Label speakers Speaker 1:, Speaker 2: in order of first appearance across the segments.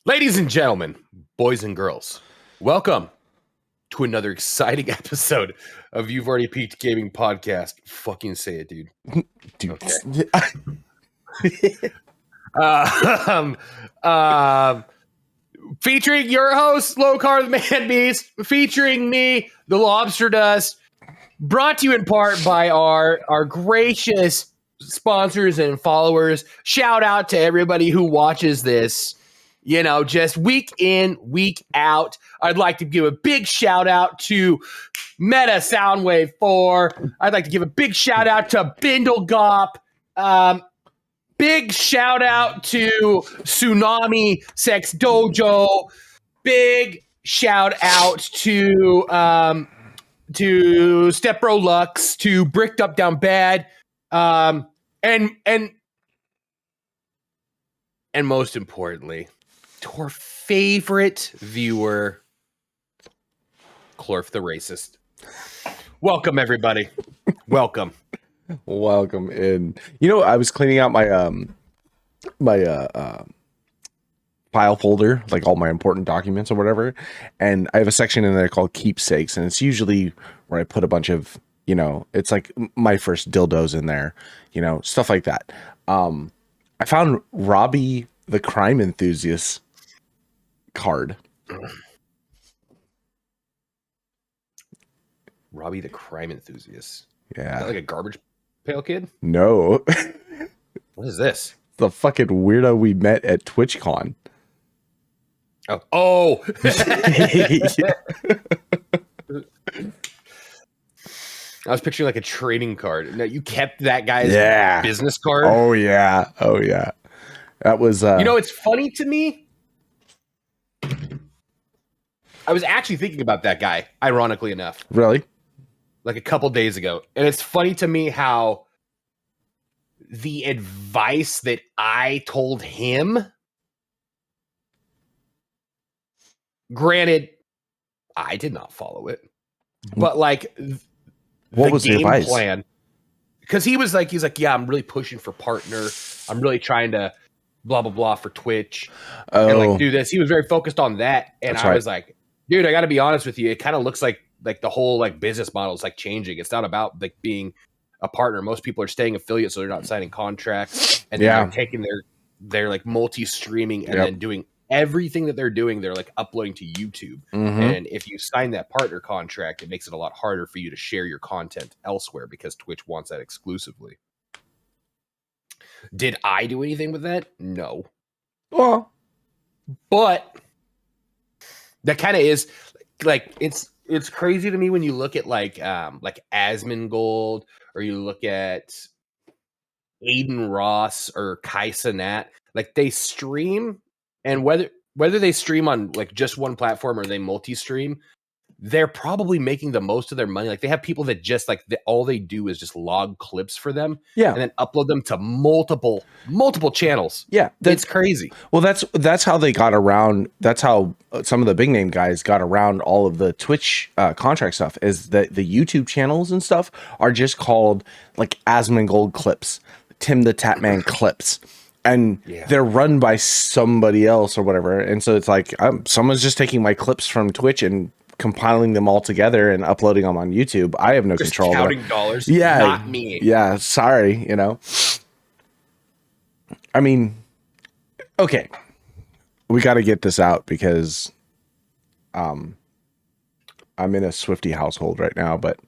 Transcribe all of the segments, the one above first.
Speaker 1: Ladies and gentlemen, boys and girls, welcome to another exciting episode of You've Already Peaked Gaming Podcast. Fucking say it, dude.
Speaker 2: Dude.
Speaker 1: Okay. Featuring your host, Locarthemanbeast, featuring me, the LobsterDust, brought to you in part by our gracious sponsors and followers. Shout out to everybody who watches this. You know, just week in, week out. I'd like to give a big shout out to Meta Soundwave 4. I'd like to give a big shout out to Bindlegop. Big shout out to Tsunami Sex Dojo. Big shout out to Stepbro Lux, to Bricked Up Down Bad, and most importantly, to our favorite viewer, Clorf the Racist. Welcome, everybody. Welcome.
Speaker 2: Welcome in. You know, I was cleaning out my file folder, like all my important documents or whatever, and I have a section in there called keepsakes, and it's usually where I put a bunch of, you know, it's like my first dildos in there, you know, stuff like that. I found Robbie the Crime Enthusiast card.
Speaker 1: Robbie the Crime Enthusiast.
Speaker 2: Yeah.
Speaker 1: Is that like a garbage pail kid?
Speaker 2: No.
Speaker 1: What is this?
Speaker 2: The fucking weirdo we met at TwitchCon.
Speaker 1: Oh. I was picturing like a trading card. No, you kept that guy's business card?
Speaker 2: Oh, yeah. Oh, yeah. That was...
Speaker 1: You know, it's funny to me. I was actually thinking about that guy, ironically enough.
Speaker 2: Really?
Speaker 1: Like a couple days ago. And it's funny to me how the advice that I told him, granted, I did not follow it. But like...
Speaker 2: What was the advice?
Speaker 1: Plan, because he's like, yeah, I'm really pushing for partner. I'm really trying to blah blah blah for Twitch and like do this. He was very focused on that, and I was like, dude, I got to be honest with you. It kind of looks like the whole like business model is like changing. It's not about like being a partner. Most people are staying affiliates, so they're not signing contracts, and then they're taking their like multi-streaming and then doing everything that they're doing. They're like uploading to YouTube, and if you sign that partner contract, it makes it a lot harder for you to share your content elsewhere because Twitch wants that exclusively. Did I do anything with that? No.
Speaker 2: Well,
Speaker 1: but that kind of is like it's crazy to me when you look at like Asmongold, or you look at Aiden Ross or Kaisa Nat. Like they stream. And whether they stream on like just one platform or they multi-stream, they're probably making the most of their money. Like they have people that just like all they do is just log clips for them, and then upload them to multiple channels. Yeah, it's crazy.
Speaker 2: Well, that's how they got around. That's how some of the big name guys got around all of the Twitch contract stuff. Is that the YouTube channels and stuff are just called like Asmongold clips, Tim the Tatman clips. And they're run by somebody else or whatever. And so it's like someone's just taking my clips from Twitch and compiling them all together and uploading them on YouTube. I have no control.
Speaker 1: Counting dollars. Yeah. Not me.
Speaker 2: Yeah. Sorry. You know, I mean, okay. We got to get this out because I'm in a Swiftie household right now. But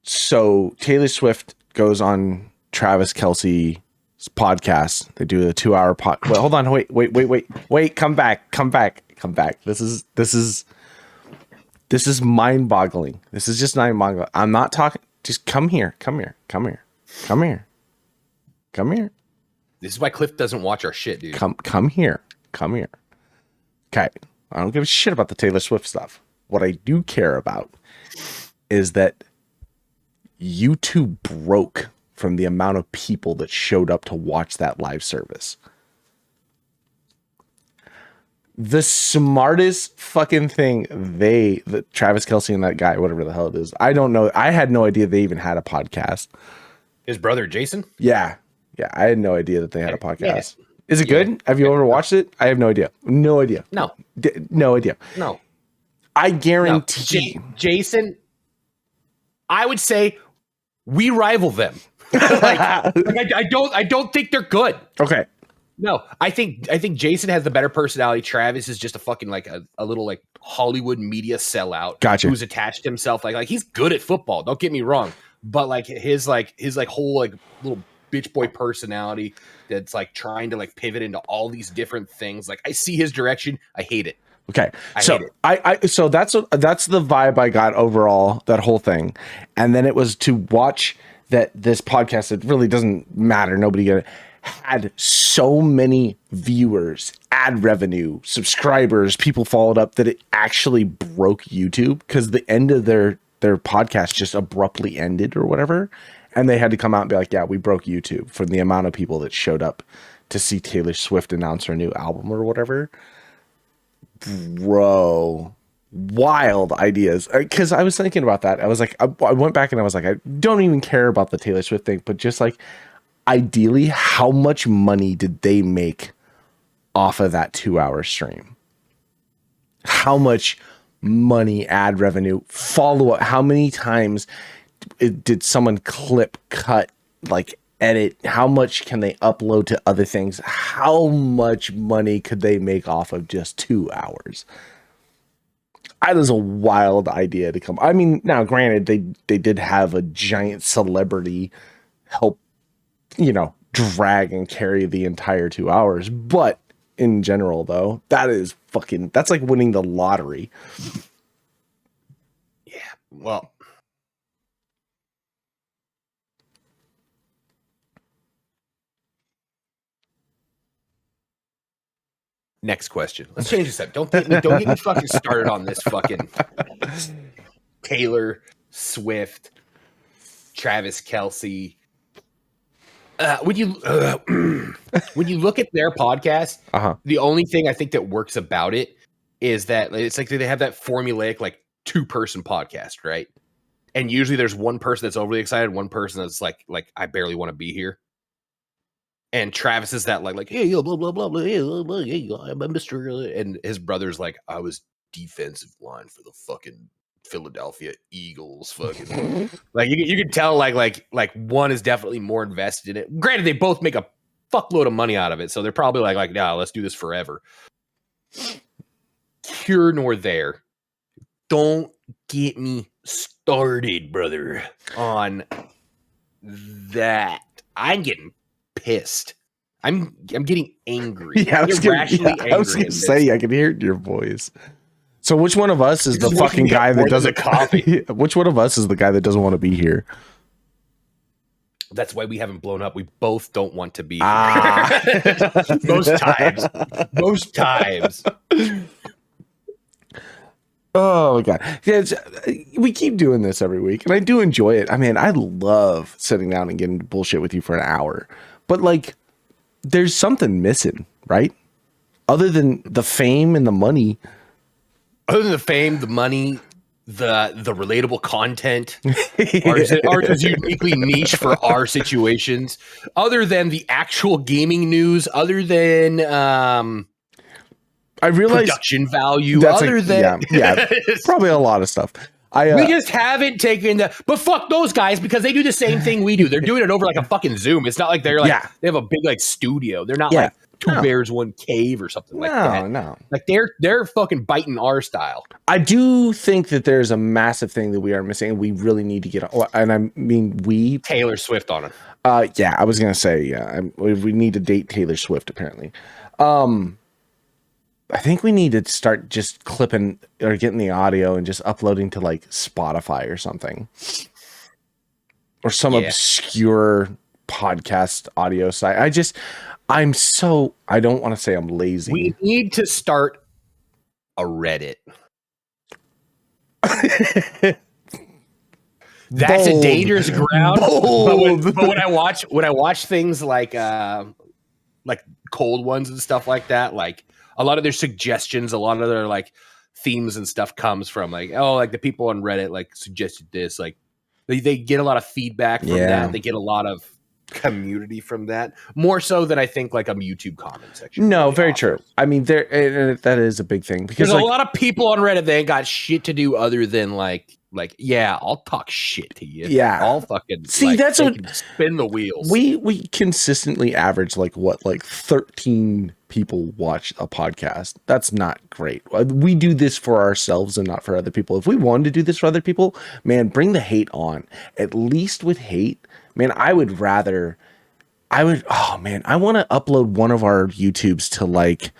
Speaker 2: so Taylor Swift goes on Travis Kelce's podcast. They do a 2-hour pod. Well, hold on. Wait. Come back. This is mind-boggling. This is just mind-boggling. I'm not talking. Just come here.
Speaker 1: This is why Cliff doesn't watch our shit, dude.
Speaker 2: Come here. Okay. I don't give a shit about the Taylor Swift stuff. What I do care about is that YouTube broke from the amount of people that showed up to watch that live service. The smartest fucking thing Travis Kelce and that guy, whatever the hell it is, I don't know. I had no idea they even had a podcast.
Speaker 1: His brother Jason?
Speaker 2: Yeah. Yeah. I had no idea that they had a podcast.
Speaker 1: Yeah.
Speaker 2: Is it good? Have you ever watched it? I have no idea. No idea.
Speaker 1: No.
Speaker 2: No idea.
Speaker 1: No.
Speaker 2: I guarantee.
Speaker 1: Jason, I would say we rival them. I don't think they're good.
Speaker 2: Okay.
Speaker 1: No, I think Jason has the better personality. Travis is just a fucking like a little like Hollywood media sellout.
Speaker 2: Gotcha.
Speaker 1: Who's attached himself like he's good at football. Don't get me wrong, but like his whole like little bitch boy personality that's like trying to like pivot into all these different things. Like I see his direction. I hate it.
Speaker 2: Okay.
Speaker 1: So
Speaker 2: that's the vibe I got overall, that whole thing. And then it was to watch that this podcast, it really doesn't matter. Nobody had so many viewers, ad revenue, subscribers, people followed up that it actually broke YouTube because the end of their podcast just abruptly ended or whatever. And they had to come out and be like, yeah, we broke YouTube for the amount of people that showed up to see Taylor Swift announce her new album or whatever. Bro, wild ideas. Because I was thinking about that. I was like, I went back and I was like, I don't even care about the Taylor Swift thing, but just like, ideally, how much money did they make off of that 2-hour stream? How much money, ad revenue, follow up? How many times did someone clip, cut, like edit? How much can they upload to other things? How much money could they make off of just 2 hours? That is a wild idea to come. I mean, now granted, they did have a giant celebrity help, drag and carry the entire 2 hours. But in general, though, that's like winning the lottery.
Speaker 1: Yeah. Well, next question. Let's change this up. Don't get me fucking started on this fucking Taylor Swift, Travis Kelce. When you look at their podcast, the only thing I think that works about it is that it's like they have that formulaic like 2-person podcast, right? And usually there's one person that's overly excited, one person that's like I barely want to be here. And Travis is that like hey yo blah blah blah blah hey, I'm Mr. And his brother's like I was defensive line for the fucking Philadelphia Eagles. Fucking like you can tell like one is definitely more invested in it. Granted, they both make a fuckload of money out of it, so they're probably like nah, let's do this forever. Here nor there. Don't get me started, brother, on that. I'm getting pissed. I'm getting angry.
Speaker 2: Yeah, I was gonna say I can hear it in your voice. So which one of us is the fucking guy that doesn't coffee? Which one of us is the guy that doesn't want to be here?
Speaker 1: That's why we haven't blown up. We both don't want to be here. Most times.
Speaker 2: Oh my god. Yeah, we keep doing this every week and I do enjoy it. I mean, I love sitting down and getting bullshit with you for an hour. But like there's something missing, right? Other than the fame and the money.
Speaker 1: Other than the fame, the money, the relatable content, ours is uniquely niche for our situations. Other than the actual gaming news, other than
Speaker 2: I realize
Speaker 1: production value, other than
Speaker 2: probably a lot of stuff.
Speaker 1: We just haven't taken but fuck those guys because they do the same thing we do. They're doing it over like a fucking Zoom. It's not like they're like they have a big like studio. They're not like Two Bears, One Cave or something like that.
Speaker 2: No.
Speaker 1: Like they're fucking biting our style.
Speaker 2: I do think that there's a massive thing that we are missing and we really need to get on. And I mean,
Speaker 1: Taylor Swift on it.
Speaker 2: Yeah, I was going to say, we need to date Taylor Swift apparently. I think we need to start just clipping or getting the audio and just uploading to like Spotify or something. Or some obscure podcast audio site. I don't want to say I'm lazy.
Speaker 1: We need to start a Reddit. That's
Speaker 2: Bold.
Speaker 1: a dangerous ground.
Speaker 2: Bold.
Speaker 1: But when I watch things like cold ones and stuff like that, like a lot of their suggestions, a lot of their like themes and stuff comes from like, oh, like the people on Reddit like suggested this, like they get a lot of feedback from that. They get a lot of community from that, more so than I think like a YouTube comment section.
Speaker 2: No,
Speaker 1: really
Speaker 2: very
Speaker 1: offers.
Speaker 2: true. I mean, that is a big thing because
Speaker 1: There's
Speaker 2: like,
Speaker 1: a lot of people on Reddit that ain't got shit to do other than like, yeah, I'll talk shit to you.
Speaker 2: Yeah.
Speaker 1: I'll fucking
Speaker 2: see,
Speaker 1: like,
Speaker 2: that's what
Speaker 1: spin the wheels.
Speaker 2: We consistently average like 13 people watch a podcast. That's not great. We do this for ourselves and not for other people. If we wanted to do this for other people, man, bring the hate on. At least with hate, man, I want to upload one of our YouTubes to like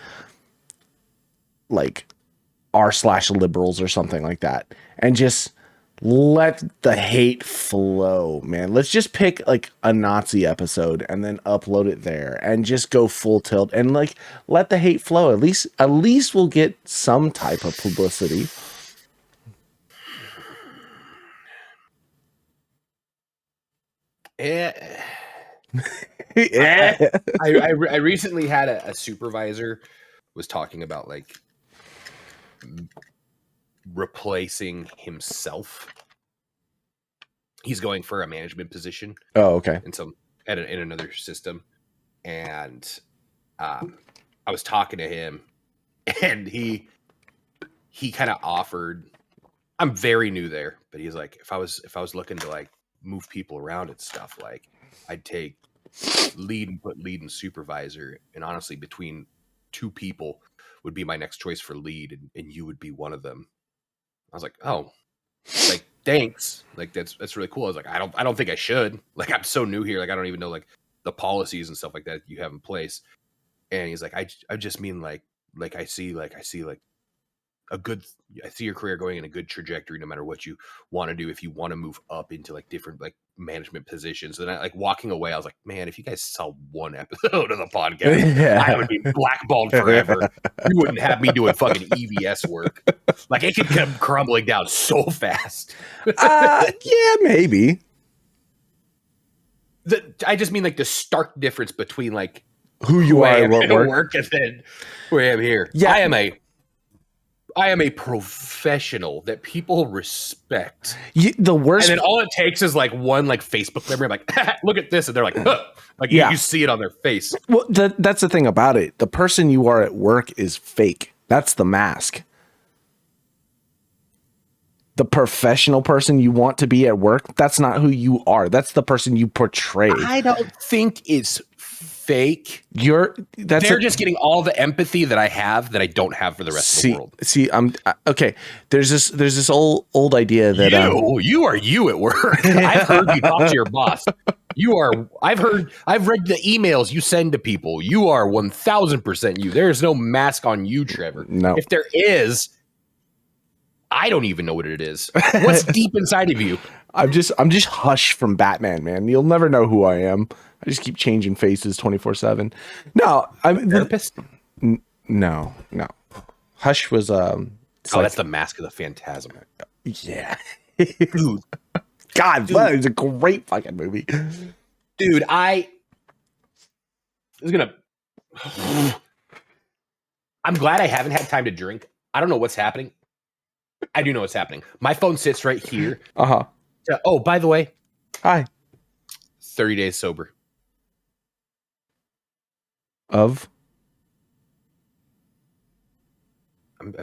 Speaker 2: r/liberals or something like that, and just let the hate flow, man. Let's just pick like a Nazi episode and then upload it there and just go full tilt and like let the hate flow. At least we'll get some type of publicity.
Speaker 1: Yeah.
Speaker 2: Yeah.
Speaker 1: I recently had a supervisor was talking about like replacing himself. He's going for a management position.
Speaker 2: Oh, okay.
Speaker 1: In another system, and I was talking to him, and he kind of offered. I'm very new there, but he's like, if I was looking to like move people around and stuff, like I'd take lead and put lead and supervisor, and honestly, between two people would be my next choice for lead, and you would be one of them. I was like, oh, like thanks, like that's really cool. I was like, I don't think I should. Like I'm so new here, like I don't even know like the policies and stuff like that you have in place. And he's like, I just mean like I see I see your career going in a good trajectory no matter what you want to do. If you want to move up into like different like management positions, and I like walking away, I was like, man, if you guys saw one episode of the podcast, I would be blackballed forever. You wouldn't have me doing fucking EVS work. Like it could come crumbling down so fast.
Speaker 2: Yeah, maybe.
Speaker 1: I just mean like the stark difference between like
Speaker 2: who you are
Speaker 1: at
Speaker 2: at
Speaker 1: work and then where I am here.
Speaker 2: Yeah.
Speaker 1: I am a professional that people respect.
Speaker 2: The worst,
Speaker 1: and then all it takes is like one like Facebook memory. I'm like, look at this, and they're like, huh. Like you see it on their face.
Speaker 2: Well, that's the thing about it. The person you are at work is fake. That's the mask. The professional person you want to be at work, that's not who you are. That's the person you portray.
Speaker 1: I don't think it's fake.
Speaker 2: They're
Speaker 1: just getting all the empathy that I have that I don't have for the rest of the world.
Speaker 2: See, I'm okay. There's this old idea that
Speaker 1: you are you at work. I've heard you talk to your boss. I've read the emails you send to people. You are 1000% you. There is no mask on you, Trevor.
Speaker 2: No.
Speaker 1: If there is, I don't even know what it is. What's deep inside of you?
Speaker 2: I'm just Hush from Batman, man. You'll never know who I am. I just keep changing faces 24/7. No, I'm
Speaker 1: therapist.
Speaker 2: No. Hush was
Speaker 1: that's the Mask of the Phantasm.
Speaker 2: Yeah, dude. God, dude. It's a great fucking movie,
Speaker 1: dude. I'm glad I haven't had time to drink. I don't know what's happening. I do know what's happening. My phone sits right here. Oh, by the way,
Speaker 2: hi.
Speaker 1: 30 days sober.
Speaker 2: I've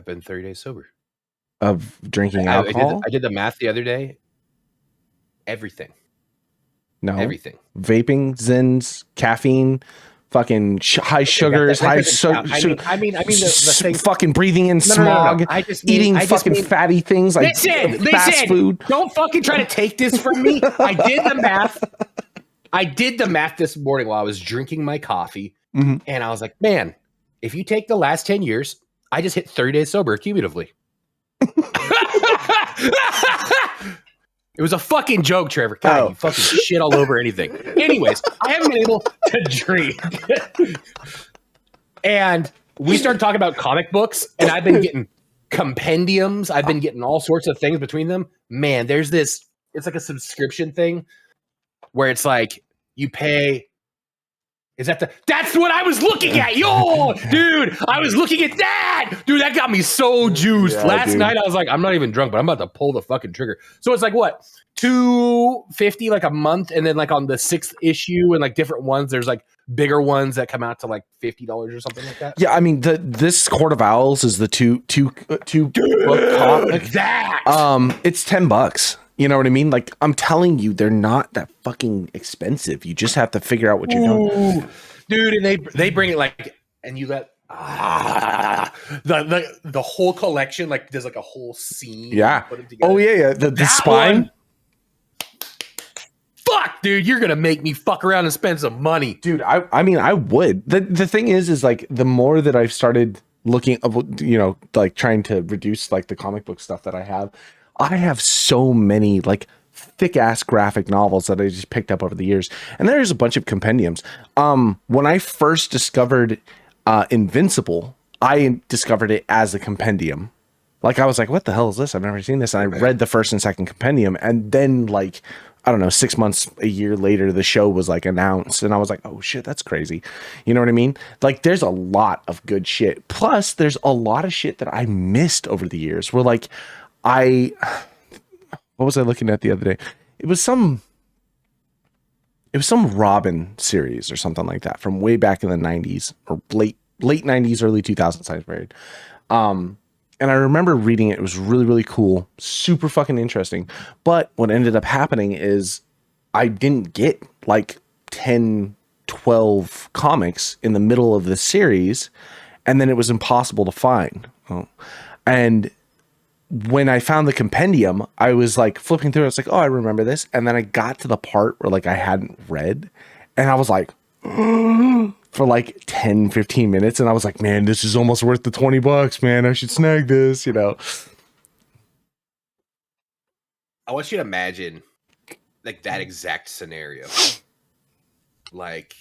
Speaker 1: been 30 days sober.
Speaker 2: Of drinking alcohol?
Speaker 1: I did the math the other day. Everything.
Speaker 2: No.
Speaker 1: Everything.
Speaker 2: Vaping, Zins, caffeine, fucking high sugars,
Speaker 1: I mean the thing.
Speaker 2: Fucking breathing in smog, eating fucking fatty things like fast food.
Speaker 1: Don't fucking try to take this from me. I did the math this morning while I was drinking my coffee.
Speaker 2: Mm-hmm.
Speaker 1: And I was like, man, if you take the last 10 years, I just hit 30 days sober cumulatively. It was a fucking joke, Trevor. God, you fucking shit all over anything. Anyways, I haven't been able to drink. And we started talking about comic books, and I've been getting compendiums. I've been getting all sorts of things between them. Man, there's this. It's like a subscription thing where it's like you pay. Is that the? That's what I was looking at. Yo, dude, I was looking at that. Dude, that got me so juiced.
Speaker 2: Yeah,
Speaker 1: Last
Speaker 2: dude.
Speaker 1: night I was like, I'm not even drunk, but I'm about to pull the fucking trigger. So it's like what? $250 like a month, and then like on the 6th issue and like different ones, there's like bigger ones that come out to like $50 or something like that.
Speaker 2: Yeah, I mean this Court of Owls is the two book comic.
Speaker 1: That
Speaker 2: It's $10. You know what I mean? Like I'm telling you, they're not that fucking expensive. You just have to figure out what you're doing,
Speaker 1: dude. And they bring it like, and you let the whole collection like there's like a whole scene.
Speaker 2: Yeah.
Speaker 1: Put them together.
Speaker 2: Oh yeah. The spine.
Speaker 1: One, fuck, dude, you're gonna make me fuck around and spend some money,
Speaker 2: dude. I mean, I would. The thing is like the more that I've started looking, you know, like trying to reduce like the comic book stuff that I have so many like thick ass graphic novels that I just picked up over the years, and there's a bunch of compendiums. When I first discovered Invincible, I discovered it as a compendium. Like I was like, what the hell is this? I've never seen this. And I read the first and second compendium, and then like, I don't know, 6 months, a year later, the show was like announced, and I was like, oh shit, that's crazy. You know what I mean? Like there's a lot of good shit. Plus there's a lot of shit that I missed over the years where like what was I looking at the other day? It was some Robin series or something like that from way back in the 90s or late 90s, early 2000s time period. And I remember reading it. It was really, really cool. Super fucking interesting. But what ended up happening is I didn't get like 10, 12 comics in the middle of the series. And then it was impossible to find. And when I found the compendium, I was like flipping through. I was like, oh, I remember this. And then I got to the part where like I hadn't read. And I was like, for like 10, 15 minutes. And I was like, man, this is almost worth the $20, man. I should snag this, you know.
Speaker 1: I want you to imagine like that exact scenario. Like,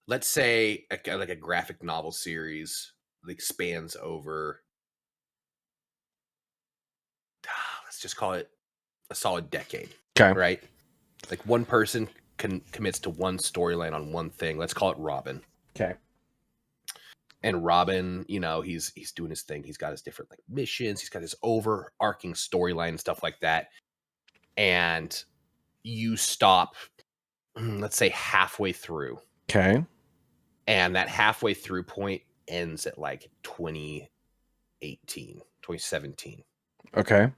Speaker 1: let's say like a graphic novel series like spans over, let's just call it a solid decade.
Speaker 2: Okay.
Speaker 1: Right? Like one person commits to one storyline on one thing. Let's call it Robin.
Speaker 2: Okay.
Speaker 1: And Robin, you know, he's doing his thing. He's got his different like missions. He's got his overarching storyline and stuff like that. And you stop, let's say halfway through.
Speaker 2: Okay.
Speaker 1: And that halfway through point ends at like 2017.
Speaker 2: Okay.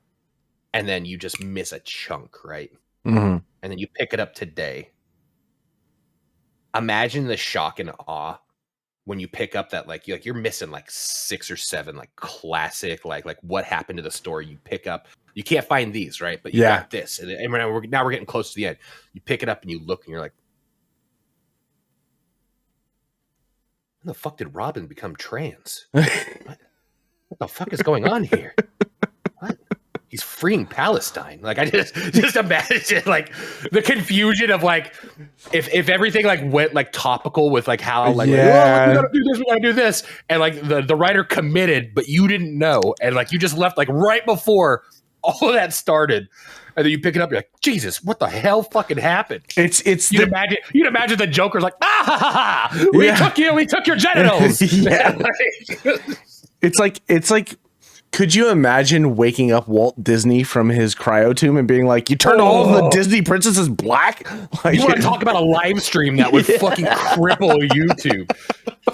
Speaker 1: And then you just miss a chunk, right?
Speaker 2: Mm-hmm.
Speaker 1: And then you pick it up today. Imagine the shock and awe when you pick up that like you're missing like 6 or 7 like classic like what happened to the story. You pick up, you can't find these, right? But you got this, and now we're getting close to the end. You pick it up and you look and you're like, when the fuck did Robin become trans? What the fuck is going on here? What? He's freeing Palestine. Like I just imagine like the confusion of like if everything like went like topical with like how like, we gotta do this, we gotta do this, and like the writer committed, but you didn't know, and like you just left like right before all of that started, and then you pick it up, you're like, Jesus, what the hell fucking happened? You'd imagine the Joker's like, we took your genitals.
Speaker 2: Yeah. It's like. Could you imagine waking up Walt Disney from his cryotomb and being like, you turned all of the Disney princesses black? Like,
Speaker 1: you want to talk about a live stream that would fucking cripple YouTube.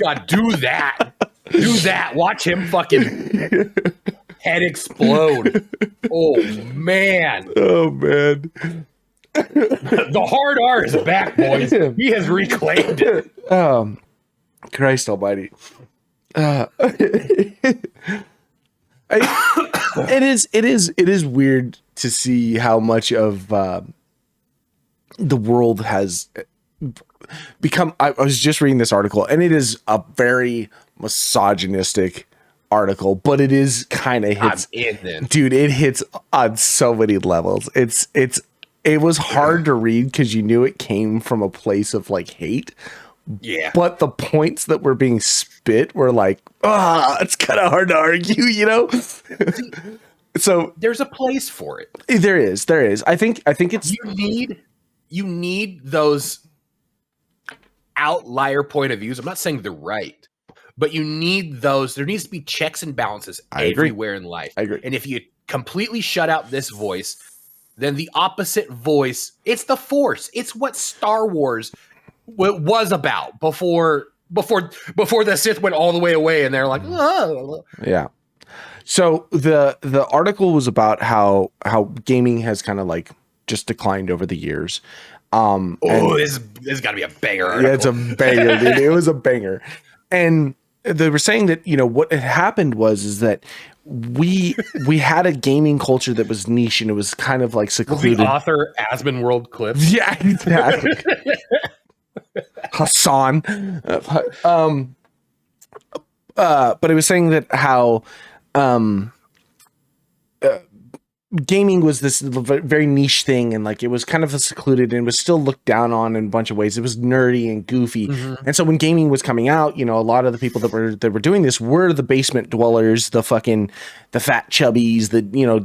Speaker 1: God, do that. Do that. Watch him fucking head explode. Oh, man. The hard R is back, boys. He has reclaimed it.
Speaker 2: Christ almighty. It is weird to see how much of the world has become. I was just reading this article, and it is a very misogynistic article, but it is kind of hits. Dude, it hits on so many levels. It was hard to read because you knew it came from a place of like hate,
Speaker 1: Yeah.
Speaker 2: But the points that were being spit were like, it's kind of hard to argue, you know? So
Speaker 1: there's a place for it.
Speaker 2: There is. I think it's
Speaker 1: you need those outlier point of views. I'm not saying they're right, but you need those. There needs to be checks and balances everywhere in life.
Speaker 2: I agree.
Speaker 1: And if you completely shut out this voice, then the opposite voice, it's the Force. It's what Star Wars was about before the Sith went all the way away and they're like, oh.
Speaker 2: Yeah. So the article was about how gaming has kind of like just declined over the years.
Speaker 1: This has got to be a banger article.
Speaker 2: Yeah, it's a banger, dude. It was a banger. And they were saying that, you know, what had happened is that we had a gaming culture that was niche and it was kind of like secluded.
Speaker 1: The author Asmonworld Clips.
Speaker 2: Yeah, exactly. Hassan. But it was saying that how gaming was this very niche thing, and like it was kind of secluded and was still looked down on in a bunch of ways. It was nerdy and goofy. And so when gaming was coming out, you know, a lot of the people that were doing this were the basement dwellers, the fat chubbies, the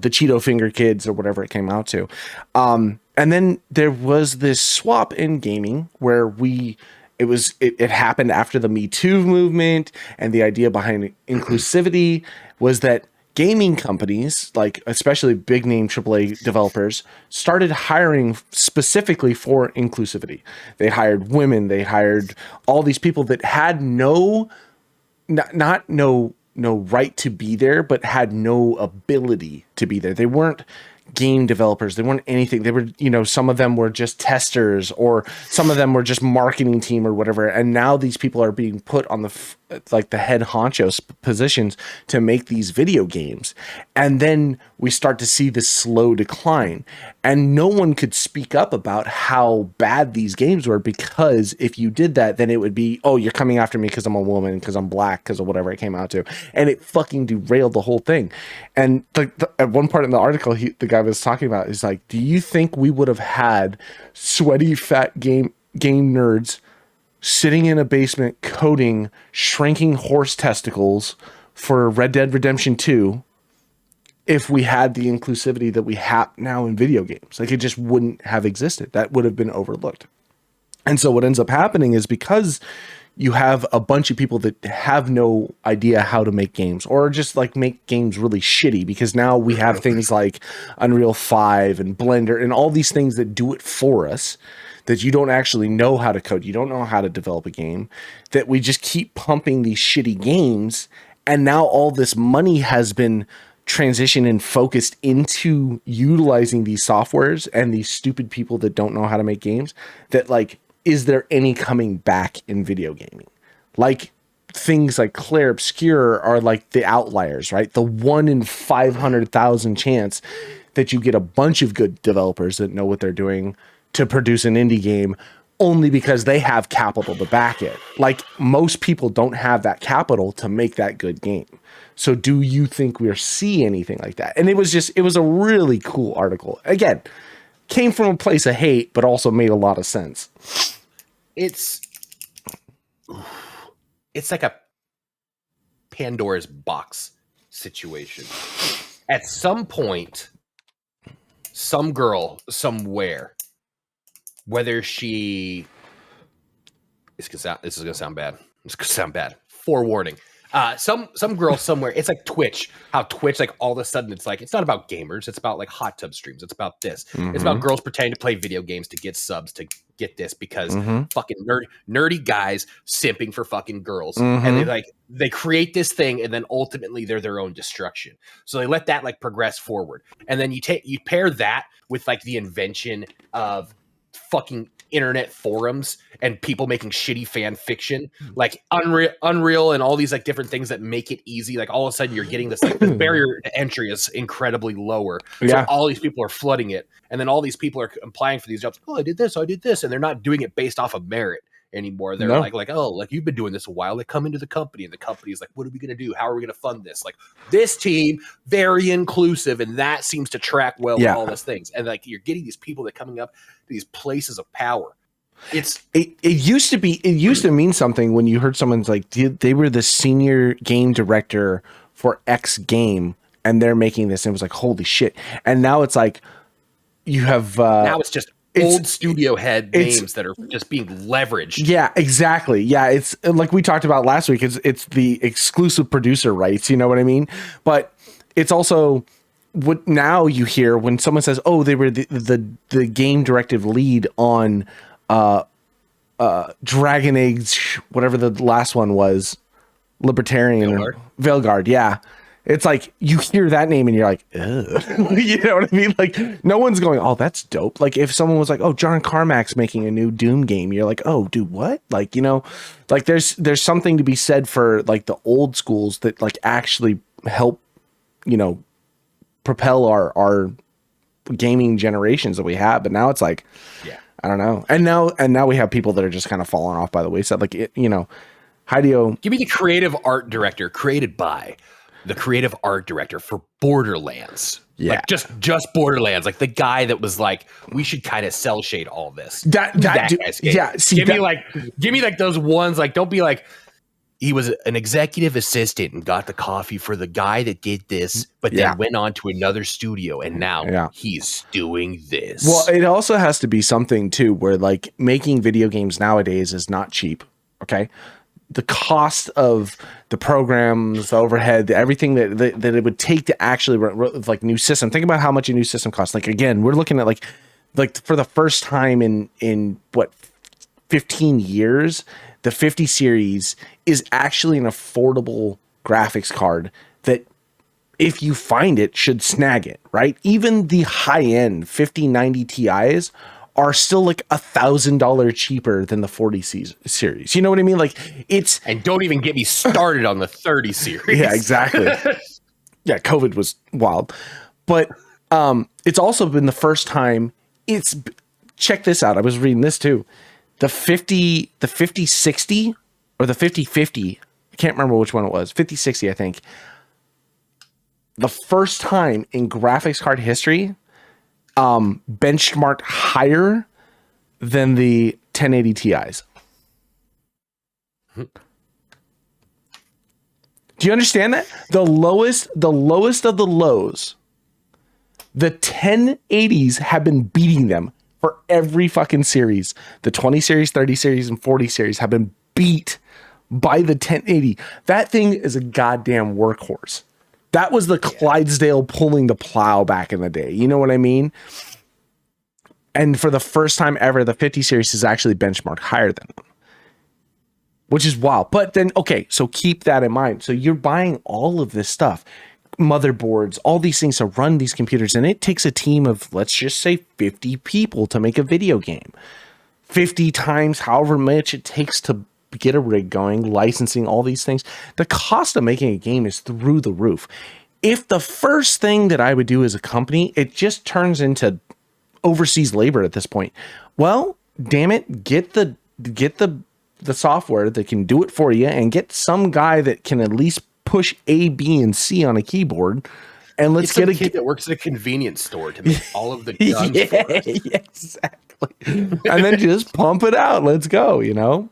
Speaker 2: Cheeto finger kids or whatever it came out to. And then there was this swap in gaming where it happened after the Me Too movement, and the idea behind inclusivity was that gaming companies, like especially big name AAA developers, started hiring specifically for inclusivity. They hired women, they hired all these people that had no right to be there, but had no ability to be there. They weren't game developers. They weren't anything. They were, you know, some of them were just testers, or some of them were just marketing team or whatever. And now these people are being put on the head honcho positions to make these video games. And then we start to see this slow decline, and no one could speak up about how bad these games were, because if you did that, then it would be, oh, you're coming after me because I'm a woman, because I'm black, because of whatever it came out to. And it fucking derailed the whole thing. And at one part in the article, the guy was talking about is like, do you think we would have had sweaty fat game nerds sitting in a basement coding shrinking horse testicles for Red Dead Redemption 2 if we had the inclusivity that we have now in video games? Like, it just wouldn't have existed. That would have been overlooked. And so what ends up happening is, because you have a bunch of people that have no idea how to make games, or just like make games really shitty, because now we have things like Unreal 5 and Blender and all these things that do it for us, that you don't actually know how to code. You don't know how to develop a game, that we just keep pumping these shitty games. And now all this money has been transitioned and focused into utilizing these softwares and these stupid people that don't know how to make games, that like, is there any coming back in video gaming? Like, things like Claire Obscure are like the outliers, right? The 1 in 500,000 chance that you get a bunch of good developers that know what they're doing to produce an indie game, only because they have capital to back it. Like, most people don't have that capital to make that good game. So do you think we'll see anything like that? And it was a really cool article. Again, came from a place of hate, but also made a lot of sense.
Speaker 1: It's like a Pandora's box situation. At some point, some girl somewhere, whether she, this is gonna sound bad. It's gonna sound bad. Forewarning. Some girl somewhere, it's like Twitch, how Twitch, like all of a sudden it's like, it's not about gamers, it's about like hot tub streams, it's about this. It's about girls pretending to play video games to get subs, to get this, because fucking nerdy guys simping for fucking girls. And they create this thing, and then ultimately they're their own destruction. So they let that like progress forward. And then you pair that with like the invention of fucking internet forums and people making shitty fan fiction, like Unreal and all these like different things that make it easy. Like, all of a sudden you're getting this, like, the barrier to entry is incredibly lower. So all these people are flooding it, and then all these people are applying for these jobs. Oh, I did this, and they're not doing it based off of merit anymore. They're like, oh, like, you've been doing this a while. They come into the company, and the company's like, what are we going to do? How are we going to fund this? Like, this team, very inclusive, and that seems to track well with all those things. And like, you're getting these people that coming up to these places of power,
Speaker 2: it used to mean something when you heard someone's like they were the senior game director for X game and they're making this, and it was like, holy shit. And now it's like you have
Speaker 1: now it's just old studio head names that are just being leveraged.
Speaker 2: Yeah, exactly. Yeah, it's like we talked about last week. It's the exclusive producer rights. You know what I mean? But it's also what now you hear when someone says, "Oh, they were the game directive lead on Dragon Age, whatever the last one was, Libertarian Veilguard." Yeah. It's like you hear that name and you're like, ugh. You know what I mean? Like no one's going, oh, that's dope. Like if someone was like, oh, John Carmack's making a new Doom game, you're like, oh, dude, what? Like, you know, like there's something to be said for like the old schools that like actually help, you know, propel our gaming generations that we have. But now it's like,
Speaker 1: yeah,
Speaker 2: I don't know. And now we have people that are just kind of falling off by the wayside. Like, you know, Hideo.
Speaker 1: Give me the creative art director created by the creative art director for Borderlands.
Speaker 2: Yeah.
Speaker 1: Like just Borderlands. Like the guy that was like, we should kind of cell shade all this.
Speaker 2: That
Speaker 1: guy's game.
Speaker 2: Yeah. See,
Speaker 1: give me like those ones. Like, don't be like, he was an executive assistant and got the coffee for the guy that did this, but then went on to another studio and now he's doing this.
Speaker 2: Well, it also has to be something too, where like making video games nowadays is not cheap. Okay. The cost of the programs, the overhead, everything that it would take to actually run like new system. Think about how much a new system costs. Like again, we're looking at like for the first time in what 15 years, the 50 series is actually an affordable graphics card that if you find it should snag it, right? Even the high end 5090 Ti's are still like $1,000 cheaper than the 40 series. You know what I mean? Like it's,
Speaker 1: and don't even get me started on the 30 series.
Speaker 2: Yeah, exactly. Yeah. COVID was wild, but it's also been the first time check this out. I was reading this too. The 5060 or the 5050. I can't remember which one it was. 5060, I think. The first time in graphics card history, benchmarked higher than the 1080 Ti's. Do you understand that? The lowest of the lows, the 1080s have been beating them for every fucking series. The 20 series, 30 series, and 40 series have been beat by the 1080. That thing is a goddamn workhorse. That was the Clydesdale pulling the plow back in the day. You know what I mean? And for the first time ever, the 50 series is actually benchmarked higher than them, which is wild. But then, okay, so keep that in mind. So you're buying all of this stuff, motherboards, all these things to run these computers. And it takes a team of, let's just say 50 people to make a video game. 50 times however much it takes to get a rig going, licensing, all these things. The cost of making a game is through the roof. If the first thing that I would do as a company, it just turns into overseas labor at this point. Well, damn it, get the software that can do it for you and get some guy that can at least push A, B, and C on a keyboard. And let's get a
Speaker 1: kid that works at a convenience store to make all of the guns for us.
Speaker 2: Yeah, exactly. And then just pump it out. Let's go, you know?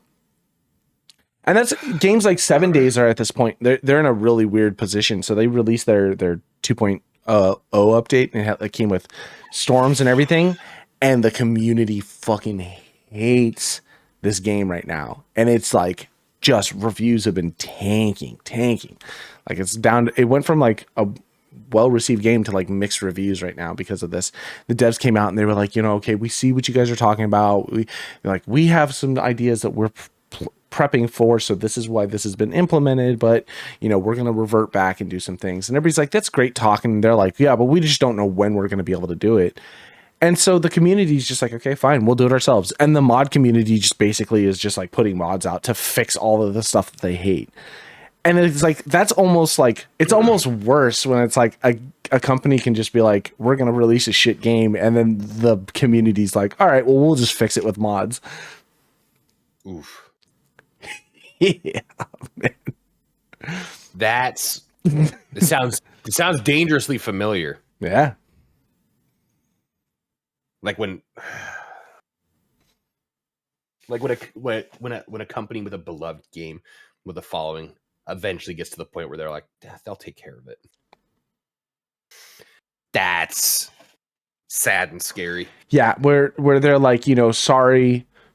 Speaker 2: And that's games like 7 Days are at this point. They're in a really weird position. So they released their 2.0 update, and it came with storms and everything. And the community fucking hates this game right now. And it's like just reviews have been tanking. Like it's down. It went from like a well-received game to like mixed reviews right now because of this. The devs came out and they were like, you know, okay, we see what you guys are talking about. We have some ideas that we're prepping for, so this is why this has been implemented, but you know, we're going to revert back and do some things. And everybody's like, that's great talking. And they're like, yeah, but we just don't know when we're going to be able to do it. And so the community is just like, okay, fine, we'll do it ourselves. And the mod community just basically is just like putting mods out to fix all of the stuff that they hate. And it's like, that's almost like, it's almost worse when it's like a company can just be like, we're going to release a shit game. And then the community's like, all right, well, we'll just fix it with mods.
Speaker 1: Oof.
Speaker 2: Yeah, man.
Speaker 1: It sounds dangerously familiar.
Speaker 2: Yeah.
Speaker 1: Like when Like when a company with a beloved game with a following eventually gets to the point where they're like, they'll take care of it. That's sad and scary.
Speaker 2: Yeah, where they're like,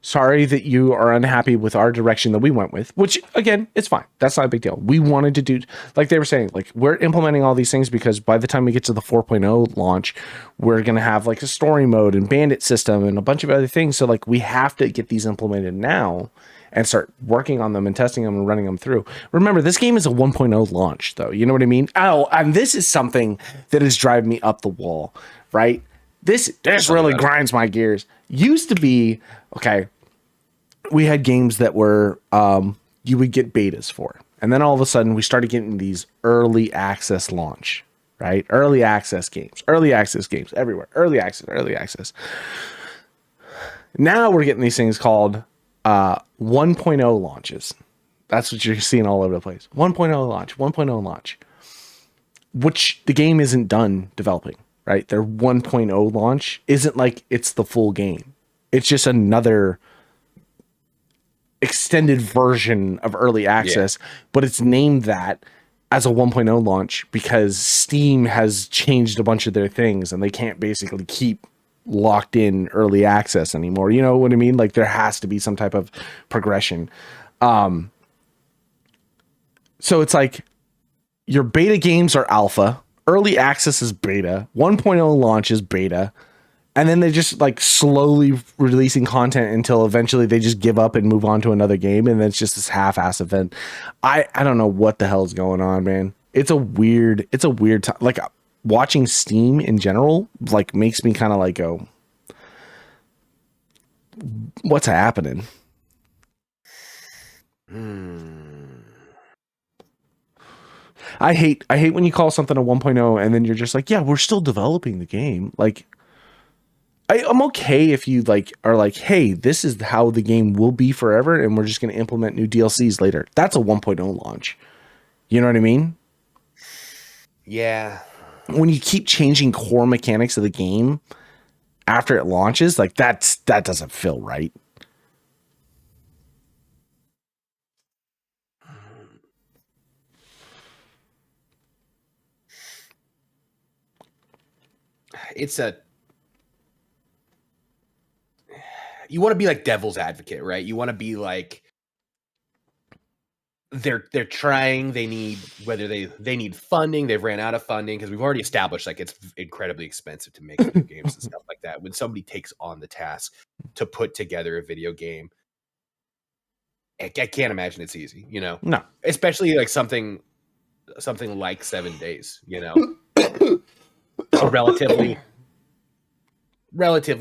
Speaker 2: sorry that you are unhappy with our direction that we went with, which again, it's fine. That's not a big deal. We wanted to do, like they were saying, like we're implementing all these things because by the time we get to the 4.0 launch, we're going to have like a story mode and bandit system and a bunch of other things. So like we have to get these implemented now and start working on them and testing them and running them through. Remember, this game is a 1.0 launch though. You know what I mean? Oh, and this is something that is driving me up the wall, right? This really grinds my gears. Used to be, okay, we had games that were, you would get betas for. And then all of a sudden we started getting these early access launch, right? Early access games everywhere. Early access. Now we're getting these things called 1.0 launches. That's what you're seeing all over the place. 1.0 launch, which the game isn't done developing. Right, their 1.0 launch isn't like it's the full game. It's just another extended version of early access, but it's named that as a 1.0 launch because Steam has changed a bunch of their things and they can't basically keep locked in early access anymore. You know what I mean? Like there has to be some type of progression. So it's like your beta games are alpha. Early access is beta, 1.0 launch is beta, and then they just like slowly releasing content until eventually they just give up and move on to another game, and then it's just this half-ass event. I don't know what the hell is going on, man. It's a weird time. Like watching Steam in general like makes me kind of like go, what's happening? I hate when you call something a 1.0 and then you're just like, yeah, we're still developing the game. Like, I'm okay if you like are like, hey, this is how the game will be forever, and we're just going to implement new DLCs later. That's a 1.0 launch. You know what I mean?
Speaker 1: Yeah.
Speaker 2: When you keep changing core mechanics of the game after it launches, like that doesn't feel right.
Speaker 1: You want to be like devil's advocate, right? You want to be like they're trying, they need need funding, they've ran out of funding because we've already established like it's incredibly expensive to make video games and stuff like that. When somebody takes on the task to put together a video game, I can't imagine it's easy, you know?
Speaker 2: No.
Speaker 1: Especially like something like 7 days, you know? A relatively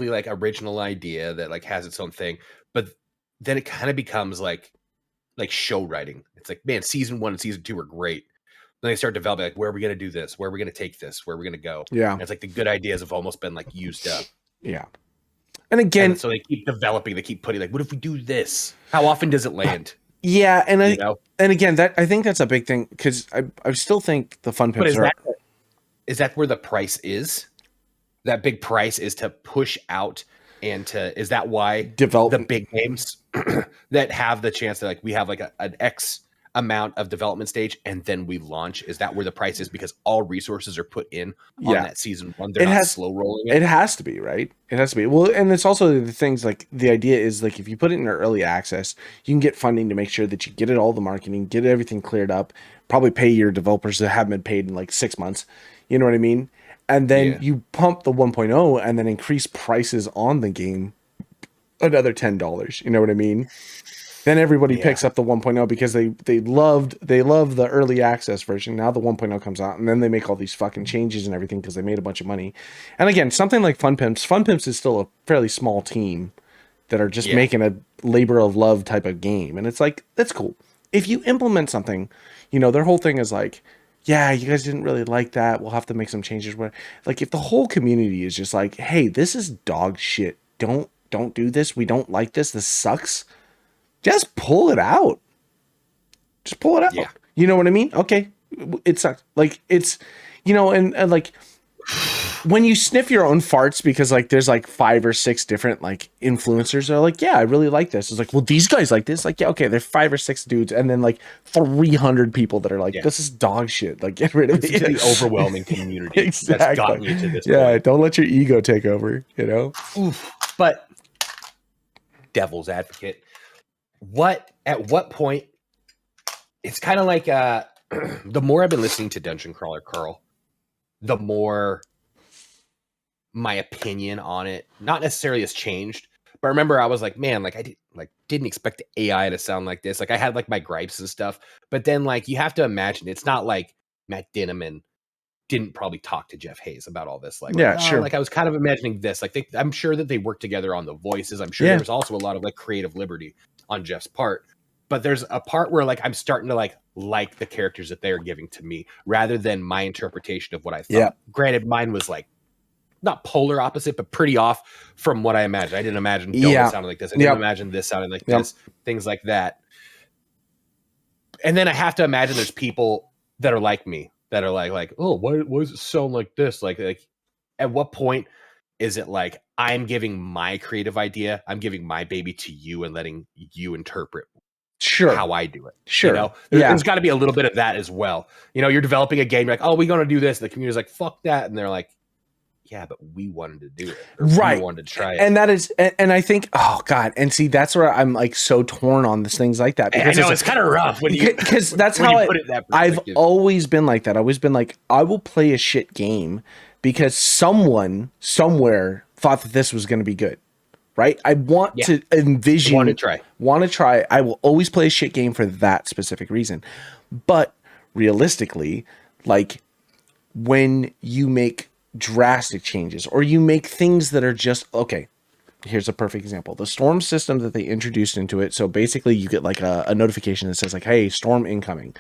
Speaker 1: like original idea that like has its own thing, but then it kind of becomes like show writing. It's like, man, season 1 and season 2 were great. Then they start developing like, where are we going to do this? Where are we going to take this? Where are we going to go?
Speaker 2: Yeah.
Speaker 1: And it's like the good ideas have almost been like used up.
Speaker 2: Yeah. And again,
Speaker 1: so they keep developing, they keep putting like, what if we do this? How often does it land?
Speaker 2: Yeah. And and again, that I think that's a big thing because I still think the fun pimps
Speaker 1: is that where the price is? That big price is to push out and is that why
Speaker 2: develop
Speaker 1: the big games that have the chance to like, we have like an X amount of development stage and then we launch? Is that where the price is because all resources are put in on that season 1? They're not slow rolling it.
Speaker 2: It has to be, right? It has to be. Well, and it's also the things like the idea is like if you put it in early access, you can get funding to make sure that you get it all the marketing, get everything cleared up, probably pay your developers that haven't been paid in like 6 months. You know what I mean? And then you pump the 1.0 and then increase prices on the game another $10. You know what I mean? Then everybody picks up the 1.0 because they love the early access version. Now the 1.0 comes out and then they make all these fucking changes and everything because they made a bunch of money. And again, something like Fun Pimps is still a fairly small team that are just making a labor of love type of game. And it's like, that's cool. If you implement something, their whole thing is like, yeah, you guys didn't really like that. We'll have to make some changes. Like if the whole community is just like, hey, this is dog shit. Don't do this. We don't like this. This sucks. Just pull it out. Just pull it out.
Speaker 1: Yeah.
Speaker 2: You know what I mean? Okay. It sucks. Like it's, and like when you sniff your own farts, because like there's like 5 or 6 different like influencers that are like, yeah, I really like this. It's like, well, these guys like this. Like, yeah, okay, there's 5 or 6 dudes, and then like 300 people that are like, this is dog shit. Like, get rid of it.
Speaker 1: It's the overwhelming community
Speaker 2: Exactly.
Speaker 1: that's gotten you to this
Speaker 2: Yeah,
Speaker 1: point.
Speaker 2: don't let your ego take over, you know?
Speaker 1: Oof. But devil's advocate, at what point, it's kind of like the more I've been listening to Dungeon Crawler Carl, the more my opinion on it not necessarily has changed. But remember, I was like, man, like I didn't expect the AI to sound like this. Like I had like my gripes and stuff, but then like you have to imagine it's not like Matt Dinniman didn't probably talk to Jeff Hayes about all this. Like,
Speaker 2: yeah, sure.
Speaker 1: Like I was kind of imagining this. Like I'm sure that they worked together on the voices. I'm sure there was also a lot of like creative liberty on Jeff's part. But there's a part where like I'm starting to like the characters that they're giving to me rather than my interpretation of what I thought.
Speaker 2: Yeah.
Speaker 1: Granted, mine was like not polar opposite, but pretty off from what I imagined. I didn't imagine Donut sounding like this. I didn't imagine this sounding like this. Things like that. And then I have to imagine there's people that are like me that are like, oh, why does it sound like this? Like at what point is it like I'm giving my creative idea, I'm giving my baby to you and letting you interpret how I do it.
Speaker 2: Sure.
Speaker 1: You know, there's got to be a little bit of that as well. You know, you're developing a game, you're like, oh, we're going to do this. And the community's like, fuck that. And they're like, yeah, but we wanted to do it. Right. We wanted to try it.
Speaker 2: And that is, and I think, oh God. And see, that's where I'm like so torn on this things like that.
Speaker 1: Because I know it's kind of rough when you,
Speaker 2: because that's how I've always been like that. I've always been like, I will play a shit game because someone somewhere thought that this was going to be good. Right. I want to envision, want to try. I will always play a shit game for that specific reason. But realistically, like when you make drastic changes or you make things that are just okay, here's a perfect example. The storm system that they introduced into it. So basically you get like a notification that says like, hey, storm incoming.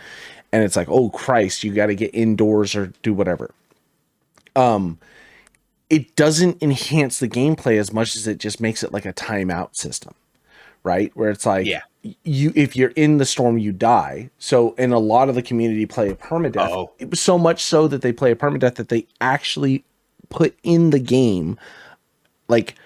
Speaker 2: And it's like, oh Christ, you got to get indoors or do whatever. It doesn't enhance the gameplay as much as it just makes it like a timeout system, right? Where it's like, if you're in the storm, you die. So in a lot of the community play a permadeath. It was so much so that they play a permadeath that they actually put in the game like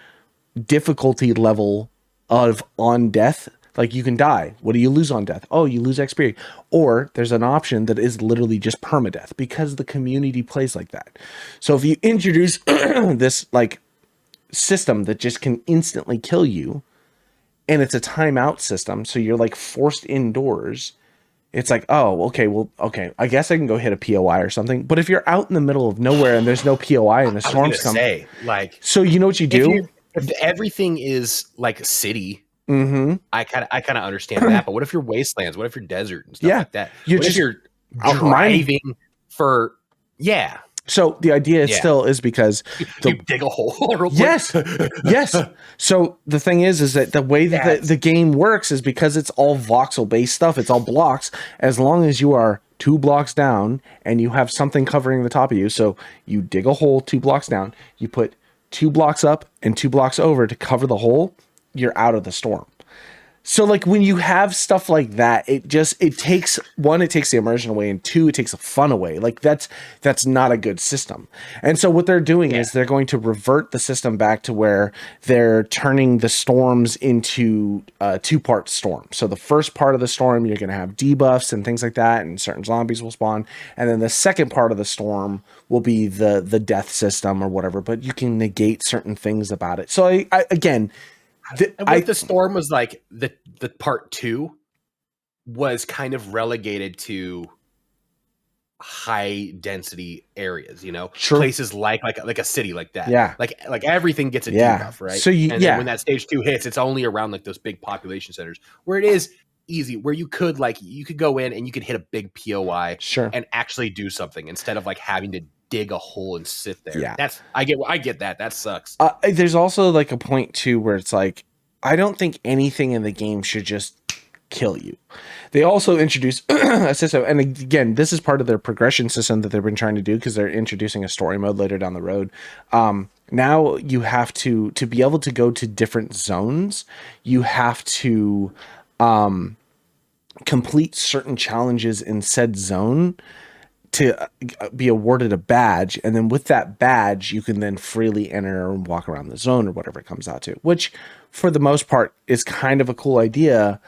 Speaker 2: difficulty level of on death. Like you can die. What do you lose on death? Oh, you lose XP. Or there's an option that is literally just permadeath because the community plays like that. So if you introduce this like system that just can instantly kill you and it's a timeout system, so you're like forced indoors, it's like, oh, okay, well, okay, I guess I can go hit a POI or something. But if you're out in the middle of nowhere and there's no POI and the storms come, so you know what you do?
Speaker 1: If everything is like city, I kind of understand that. But what if you're wastelands? What if you're desert and stuff like that? If you're driving for So
Speaker 2: the idea still is because
Speaker 1: you dig a hole.
Speaker 2: Yes. So the thing is that the way that the game works is because it's all voxel based stuff. It's all blocks. As long as you are 2 blocks down and you have something covering the top of you, so you dig a hole 2 blocks down, you put 2 blocks up and 2 blocks over to cover the hole, you're out of the storm. So like when you have stuff like that, it takes the immersion away, and 2, it takes the fun away. Like that's not a good system. And so what they're doing is they're going to revert the system back to where they're turning the storms into a 2-part storm. So the first part of the storm, you're going to have debuffs and things like that, and certain zombies will spawn. And then the second part of the storm will be the death system or whatever, but you can negate certain things about it. So I again,
Speaker 1: the storm was like the part 2 was kind of relegated to high density areas, you know, places like a city like that. Like everything gets a debuff, right?
Speaker 2: So
Speaker 1: then when that stage 2 hits, it's only around like those big population centers where it is easy, where you could go in and you could hit a big POI and actually do something instead of like having to dig a hole and sit there. I get that. That sucks.
Speaker 2: There's also like a point too where it's like, I don't think anything in the game should just kill you. They also introduced a system, and again, this is part of their progression system that they've been trying to do because they're introducing a story mode later down the road. Now you have to be able to go to different zones, you have to complete certain challenges in said zone to be awarded a badge, and then with that badge you can then freely enter and walk around the zone or whatever it comes out to, which for the most part is kind of a cool idea.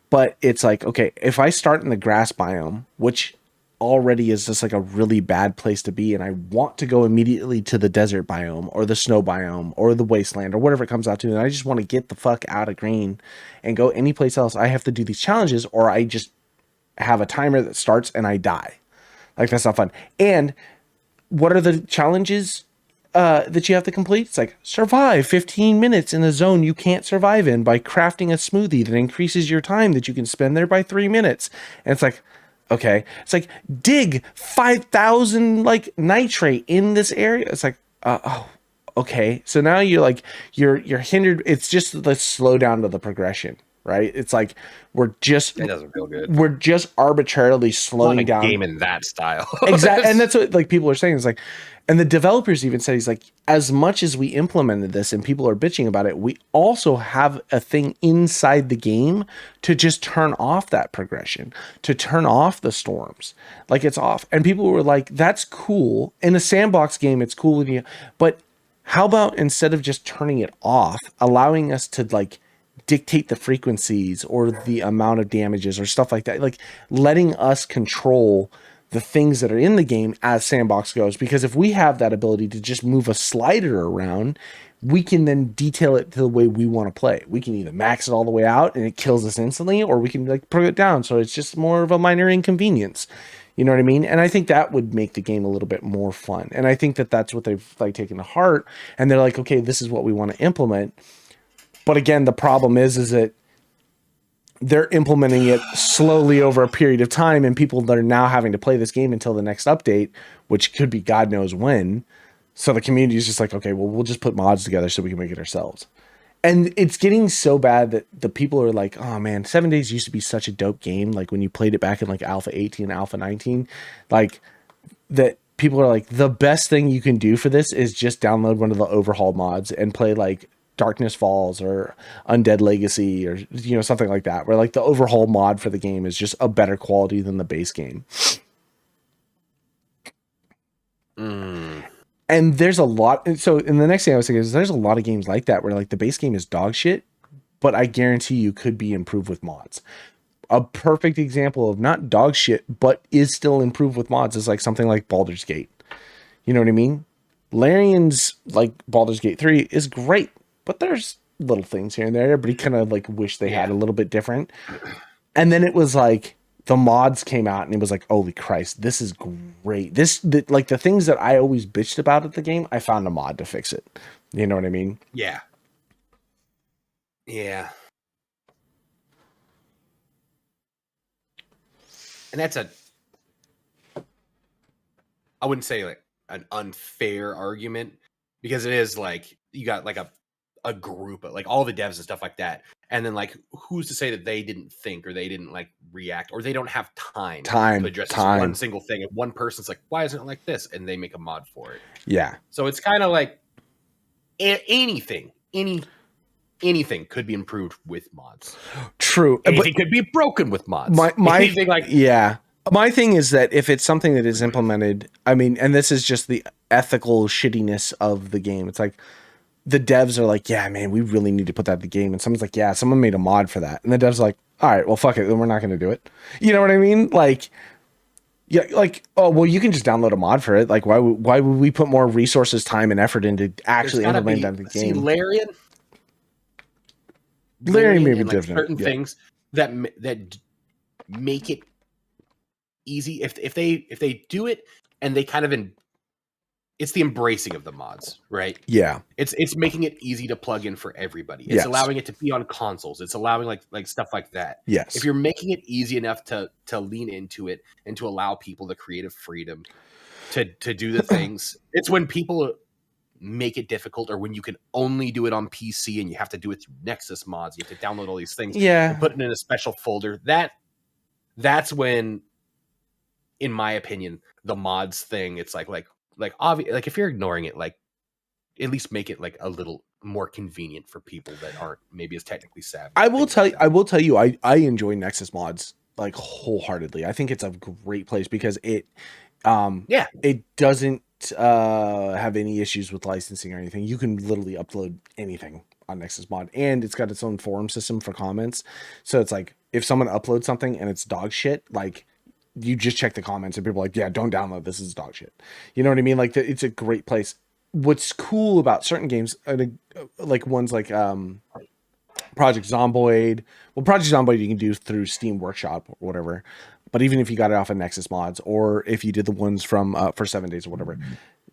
Speaker 2: But it's like, okay, if I start in the grass biome, which already is just like a really bad place to be, and I want to go immediately to the desert biome or the snow biome or the wasteland or whatever it comes out to, and I just want to get the fuck out of green and go anyplace else, I have to do these challenges, or I just have a timer that starts and I die. Like, that's not fun. And what are the challenges that you have to complete? It's like, survive 15 minutes in a zone you can't survive in by crafting a smoothie that increases your time that you can spend there by 3 minutes. And it's like, okay. It's like, dig 5,000 like nitrate in this area. It's like, oh, okay. So now you're hindered. It's just the slow down to the progression. Right? It's like it doesn't feel good. We're just arbitrarily slowing down.
Speaker 1: Game in that style.
Speaker 2: Exactly. And that's what like people are saying. It's like, and the developers even said, he's like, as much as we implemented this and people are bitching about it, we also have a thing inside the game to just turn off that progression, to turn off the storms. Like, it's off. And people were like, that's cool. In a sandbox game, it's cool with you. But how about instead of just turning it off, allowing us to like dictate the frequencies or the amount of damages or stuff like that, like letting us control the things that are in the game as sandbox goes. Because if we have that ability to just move a slider around, we can then detail it to the way we want to play. We can either max it all the way out and it kills us instantly, or we can like put it down so it's just more of a minor inconvenience. You know what I mean? And I think that would make the game a little bit more fun. And I think that that's what they've like taken to heart, and they're like, okay, this is what we want to implement. But again, the problem is that they're implementing it slowly over a period of time, and people that are now having to play this game until the next update, which could be God knows when. So the community is just like, okay, well, we'll just put mods together so we can make it ourselves. And it's getting so bad that the people are like, oh man, 7 Days used to be such a dope game. Like when you played it back in like Alpha 18, Alpha 19, like that people are like, the best thing you can do for this is just download one of the overhaul mods and play like Darkness Falls or Undead Legacy or, you know, something like that, where like the overhaul mod for the game is just a better quality than the base game. And there's a lot. And so, and the next thing I was thinking is there's a lot of games like that where like the base game is dog shit, but I guarantee you could be improved with mods. A perfect example of not dog shit, but is still improved with mods is like something like Baldur's Gate. You know what I mean? Larian's like Baldur's Gate 3 is great, but there's little things here and there. Everybody kind of like wish they had a little bit different. And then it was like the mods came out and it was like, holy Christ, this is great. Like the things that I always bitched about at the game, I found a mod to fix it. You know what I mean?
Speaker 1: Yeah. Yeah. And that's I wouldn't say like an unfair argument, because it is like you got like a group of like all the devs and stuff like that, and then like who's to say that they didn't think or they didn't like react or they don't have time to address one single thing. If one person's like, why isn't it like this, and they make a mod for it. Yeah. So it's kind of like anything could be improved with mods.
Speaker 2: True.
Speaker 1: Anything could be broken with mods.
Speaker 2: Anything like my thing is that if it's something that is implemented, I mean, and this is just the ethical shittiness of the game. It's like the devs are like, yeah, man, we really need to put that in the game. And someone's like, yeah, someone made a mod for that. And the devs are like, all right, well, fuck it. Then we're not going to do it. You know what I mean? Like, yeah, like, oh, well, you can just download a mod for it. Like, why would we put more resources, time, and effort into actually implementing that in the game?
Speaker 1: Larian may be different. Certain things that make it easy. If they do it and they kind of it's the embracing of the mods, right? Yeah. It's making it easy to plug in for everybody. It's allowing it to be on consoles. It's allowing like stuff like that. Yes. If you're making it easy enough to lean into it and to allow people the creative freedom to do the things, it's when people make it difficult, or when you can only do it on PC and you have to do it through Nexus mods. You have to download all these things. And put it in a special folder. That's when, in my opinion, the mods thing, it's like obvious, like if you're ignoring it, like at least make it like a little more convenient for people that aren't maybe as technically savvy. I will tell you, I enjoy Nexus mods like wholeheartedly. I think it's a great place because Yeah.
Speaker 2: It doesn't have any issues with licensing or anything. You can literally upload anything on Nexus Mod, and it's got its own forum system for comments. So it's like if someone uploads something and it's dog shit, like you just check the comments and people are like, yeah, don't download this, is dog shit. You know what I mean? Like it's a great place. What's cool about certain games, like ones like Project Zomboid. Well, Project Zomboid you can do through Steam Workshop or whatever. But even if you got it off of Nexus Mods, or if you did the ones from for 7 days or whatever,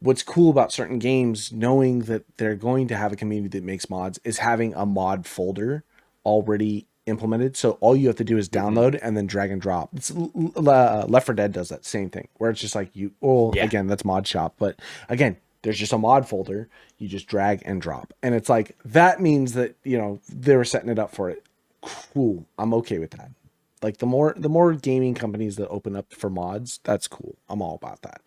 Speaker 2: what's cool about certain games, knowing that they're going to have a community that makes mods, is having a mod folder already implemented. So all you have to do is download and then drag and drop. It's Left 4 Dead does that same thing, where it's just like again, that's Mod Shop, but again, there's just a mod folder. You just drag and drop, and it's like that means that they were setting it up for it. Cool, I'm okay with that. Like the more gaming companies that open up for mods, that's cool. I'm all about that.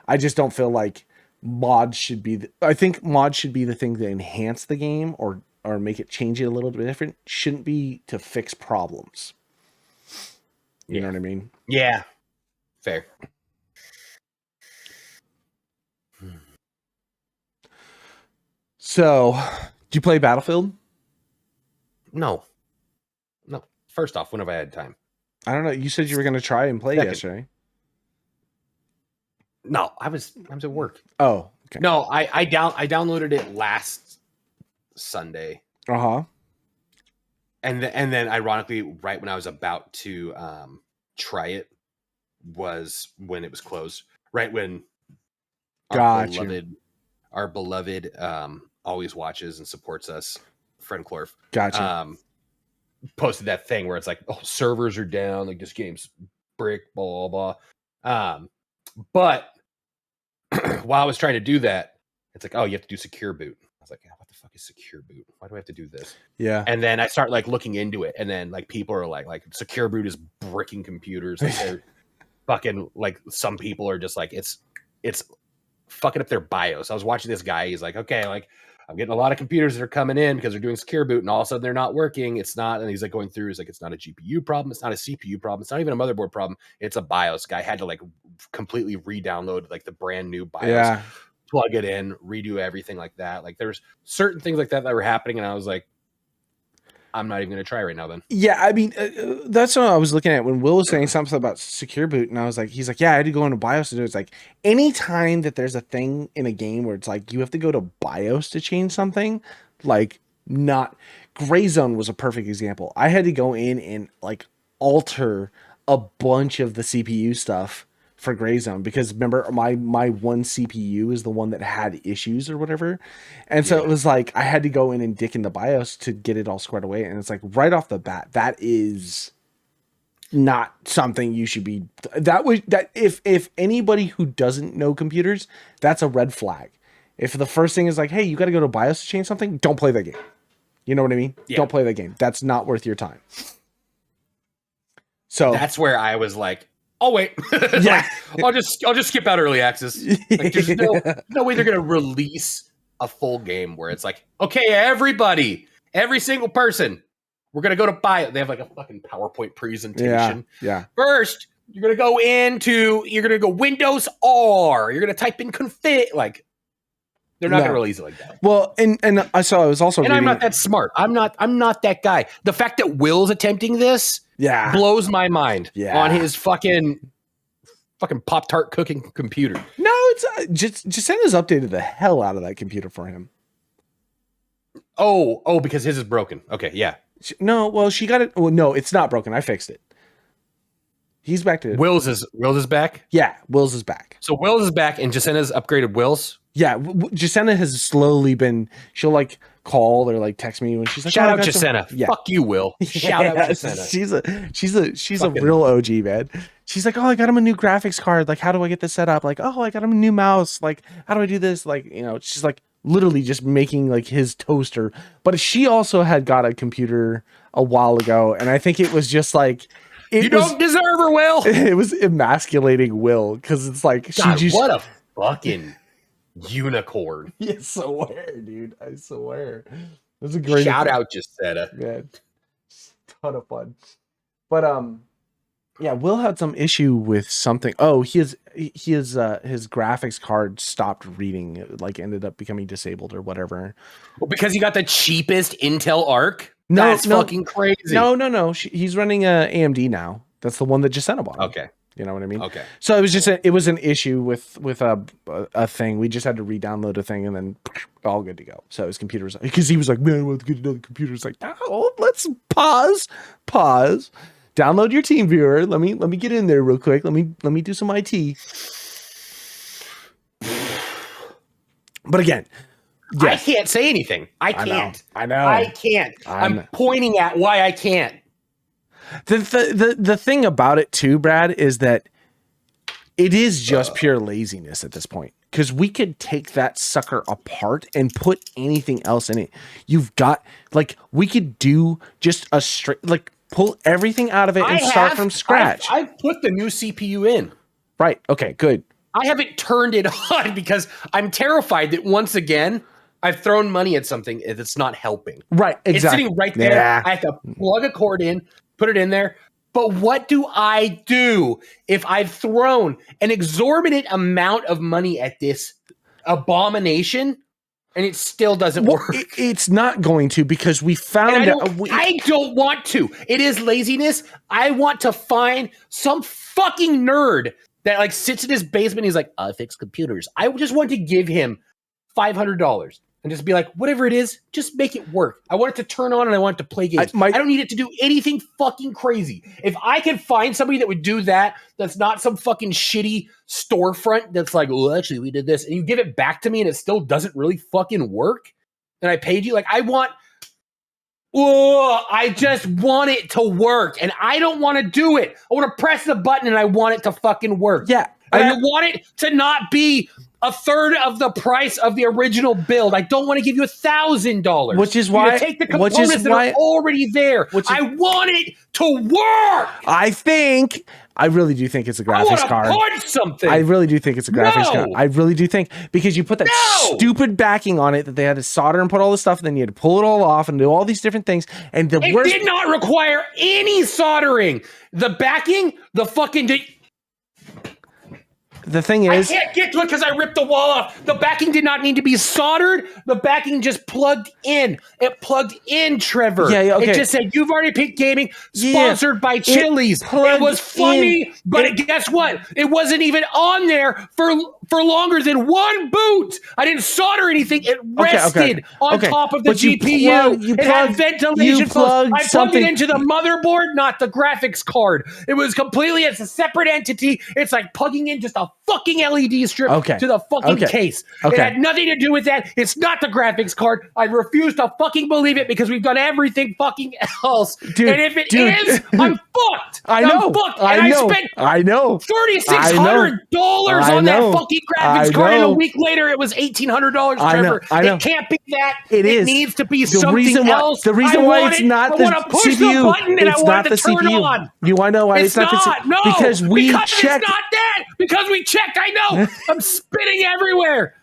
Speaker 2: I just don't feel like mods should be. I think mods should be the thing to enhance the game or make it change it a little bit different. Shouldn't be to fix problems. You know what I mean?
Speaker 1: Yeah. Fair.
Speaker 2: So, do you play Battlefield?
Speaker 1: No. First off, when have I had time?
Speaker 2: I don't know. You said you were going to try and play yesterday.
Speaker 1: No, I was at work.
Speaker 2: Oh, okay.
Speaker 1: No, I downloaded it last Sunday.
Speaker 2: Uh-huh.
Speaker 1: And then ironically, right when I was about to try it was when it was closed. Right when our beloved always watches and supports us, friend Clorf.
Speaker 2: Gotcha.
Speaker 1: Posted that thing where it's like, oh, servers are down, like this game's brick, blah blah blah. But while I was trying to do that, it's like, oh, you have to do secure boot. I was like, yeah, what the fuck is secure boot? Why do I have to do this?
Speaker 2: Yeah.
Speaker 1: And then I start like looking into it, and then like people are like secure boot is bricking computers. Like they're fucking, like some people are just like it's fucking up their BIOS. I was watching this guy. He's like, okay, like I'm getting a lot of computers that are coming in because they're doing secure boot, and all of a sudden they're not working. It's not, and he's like going through. He's like, it's not a GPU problem. It's not a CPU problem. It's not even a motherboard problem. It's a BIOS. Guy had to like completely re-download like the brand new BIOS, plug it in, redo everything like that. Like there's certain things like that were happening, and I was like, I'm not even going to try right now then.
Speaker 2: Yeah, I mean, that's what I was looking at when Will was saying something about secure boot, and I was like, he's like, yeah, I had to go into BIOS to do it. It's like, anytime that there's a thing in a game where it's like, you have to go to BIOS to change something, like, not... Gray Zone was a perfect example. I had to go in and, like, alter a bunch of the CPU stuff for Gray Zone, because remember my one CPU is the one that had issues or whatever, and so it was like I had to go in and dick in the BIOS to get it all squared away, and it's like right off the bat, that is not something you should be. If anybody who doesn't know computers, that's a red flag. If the first thing is like, hey, you got to go to BIOS to change something, don't play that game. You know what I mean? Yeah. Don't play that game. That's not worth your time. So
Speaker 1: that's where I was like, oh wait,
Speaker 2: yeah,
Speaker 1: I'll just skip out early access. Like, there's no way they're gonna release a full game where it's like, okay, everybody, every single person, we're gonna go to BIOS. They have like a fucking PowerPoint presentation.
Speaker 2: Yeah.
Speaker 1: First, you're gonna go Windows R. You're gonna type in config. Like, they're not gonna release it like that.
Speaker 2: Well, and I was also
Speaker 1: and I'm not that smart. I'm not that guy. The fact that Will's attempting this.
Speaker 2: Yeah,
Speaker 1: blows my mind on his fucking Pop-Tart cooking computer.
Speaker 2: No, it's Jacenna's updated the hell out of that computer for him.
Speaker 1: Oh, because his is broken. Okay, yeah.
Speaker 2: She got it. Well, no, it's not broken. I fixed it. He's back to
Speaker 1: Will's is back.
Speaker 2: Yeah, Will's is back.
Speaker 1: So Will's is back, and Jacenna's upgraded Will's.
Speaker 2: Yeah, Jacenna has slowly been. She'll like call or like text me when she's like,
Speaker 1: shout out Jacenna. Yeah. Fuck you, Will. Shout out Jacenna.
Speaker 2: She's a real OG, man. She's like, oh, I got him a new graphics card. Like, how do I get this set up? Like, oh, I got him a new mouse. Like, how do I do this? Like, she's like literally just making like his toaster. But she also had got a computer a while ago, and I think it was just like,
Speaker 1: you don't deserve her, Will.
Speaker 2: It was emasculating Will, because it's like,
Speaker 1: God, what a fucking unicorn.
Speaker 2: I swear, dude. I swear. It was a great
Speaker 1: shout out, Jacenna.
Speaker 2: Man, ton of fun. But Yeah, Will had some issue with something. Oh, his graphics card stopped reading. It, like, ended up becoming disabled or whatever.
Speaker 1: Well, because he got the cheapest Intel Arc.
Speaker 2: No,
Speaker 1: That's fucking crazy.
Speaker 2: No. He's running a AMD now. That's the one that just sent him on.
Speaker 1: Okay.
Speaker 2: You know what I mean?
Speaker 1: Okay.
Speaker 2: So it was just it was an issue with a thing. We just had to re-download a thing and then all good to go. So his computer was, because he was like, man, I want to get another computer. It's like, oh, let's pause. Download your team viewer. Let me get in there real quick. Let me do some IT. But again, yes.
Speaker 1: I can't say anything. I can't.
Speaker 2: I know.
Speaker 1: I can't. I'm pointing at why I can't.
Speaker 2: The thing about it too, Brad, is that it is just pure laziness at this point. Because we could take that sucker apart and put anything else in it. You've got, like, we could do just a straight, like, pull everything out of it and start from scratch.
Speaker 1: I've put the new CPU in.
Speaker 2: Right. Okay, good.
Speaker 1: I haven't turned it on because I'm terrified that once again, I've thrown money at something that's not helping.
Speaker 2: Right, exactly.
Speaker 1: It's sitting right there. Yeah. I have to plug a cord in, put it in there. But what do I do if I've thrown an exorbitant amount of money at this abomination and it still doesn't work?
Speaker 2: It's not going to, because we found
Speaker 1: I don't want to. It is laziness. I want to find some fucking nerd that like sits in his basement. He's like, I fix computers. I just want to give him $500 and just be like, whatever it is, just make it work. I want it to turn on and I want it to play games. I don't need it to do anything fucking crazy. If I can find somebody that would do that, that's not some fucking shitty storefront that's like, well, actually, we did this, and you give it back to me and it still doesn't really fucking work, and I paid you, like, I just want it to work, and I don't want to do it. I want to press the button and I want it to fucking work.
Speaker 2: Yeah.
Speaker 1: And I want it to not be a third of the price of the original build. I don't want to give you $1,000.
Speaker 2: Which is why
Speaker 1: take the components that are already there. I want it to work.
Speaker 2: I really do think it's a graphics card.
Speaker 1: I want to punch something.
Speaker 2: I really do think it's a graphics card. I really do think, because you put that stupid backing on it that they had to solder and put all this stuff, and then you had to pull it all off and do all these different things. And it
Speaker 1: did not require any soldering. The backing, the fucking.
Speaker 2: The thing is,
Speaker 1: I can't get to it because I ripped the wall off. The backing did not need to be soldered. The backing just plugged in. It plugged in, Trevor.
Speaker 2: Yeah, okay.
Speaker 1: It just said, you've already picked gaming, sponsored by Chili's. It was funny, but guess what? It wasn't even on there for longer than one boot. I didn't solder anything. It rested on top of the GPU. It had ventilation flows. I plugged it into the motherboard, not the graphics card. It was completely, it's a separate entity. It's like plugging in just a fucking LED strip to the fucking case. It had nothing to do with that. It's not the graphics card. I refuse to fucking believe it because we've done everything fucking else. Dude, and if it is, I'm fucked.
Speaker 2: I know.
Speaker 1: I'm fucked.
Speaker 2: I know.
Speaker 1: $3,600 on that fucking graphics card, and a week later it was $1,800, Trevor. It can't be that. It needs to be something else.
Speaker 2: The reason why it's not the CPU.
Speaker 1: I want to push the button and I want it to turn on.
Speaker 2: You want to know why it's not the CPU?
Speaker 1: No,
Speaker 2: because we checked.
Speaker 1: It's not that. Because we checked. I know. I'm spitting everywhere.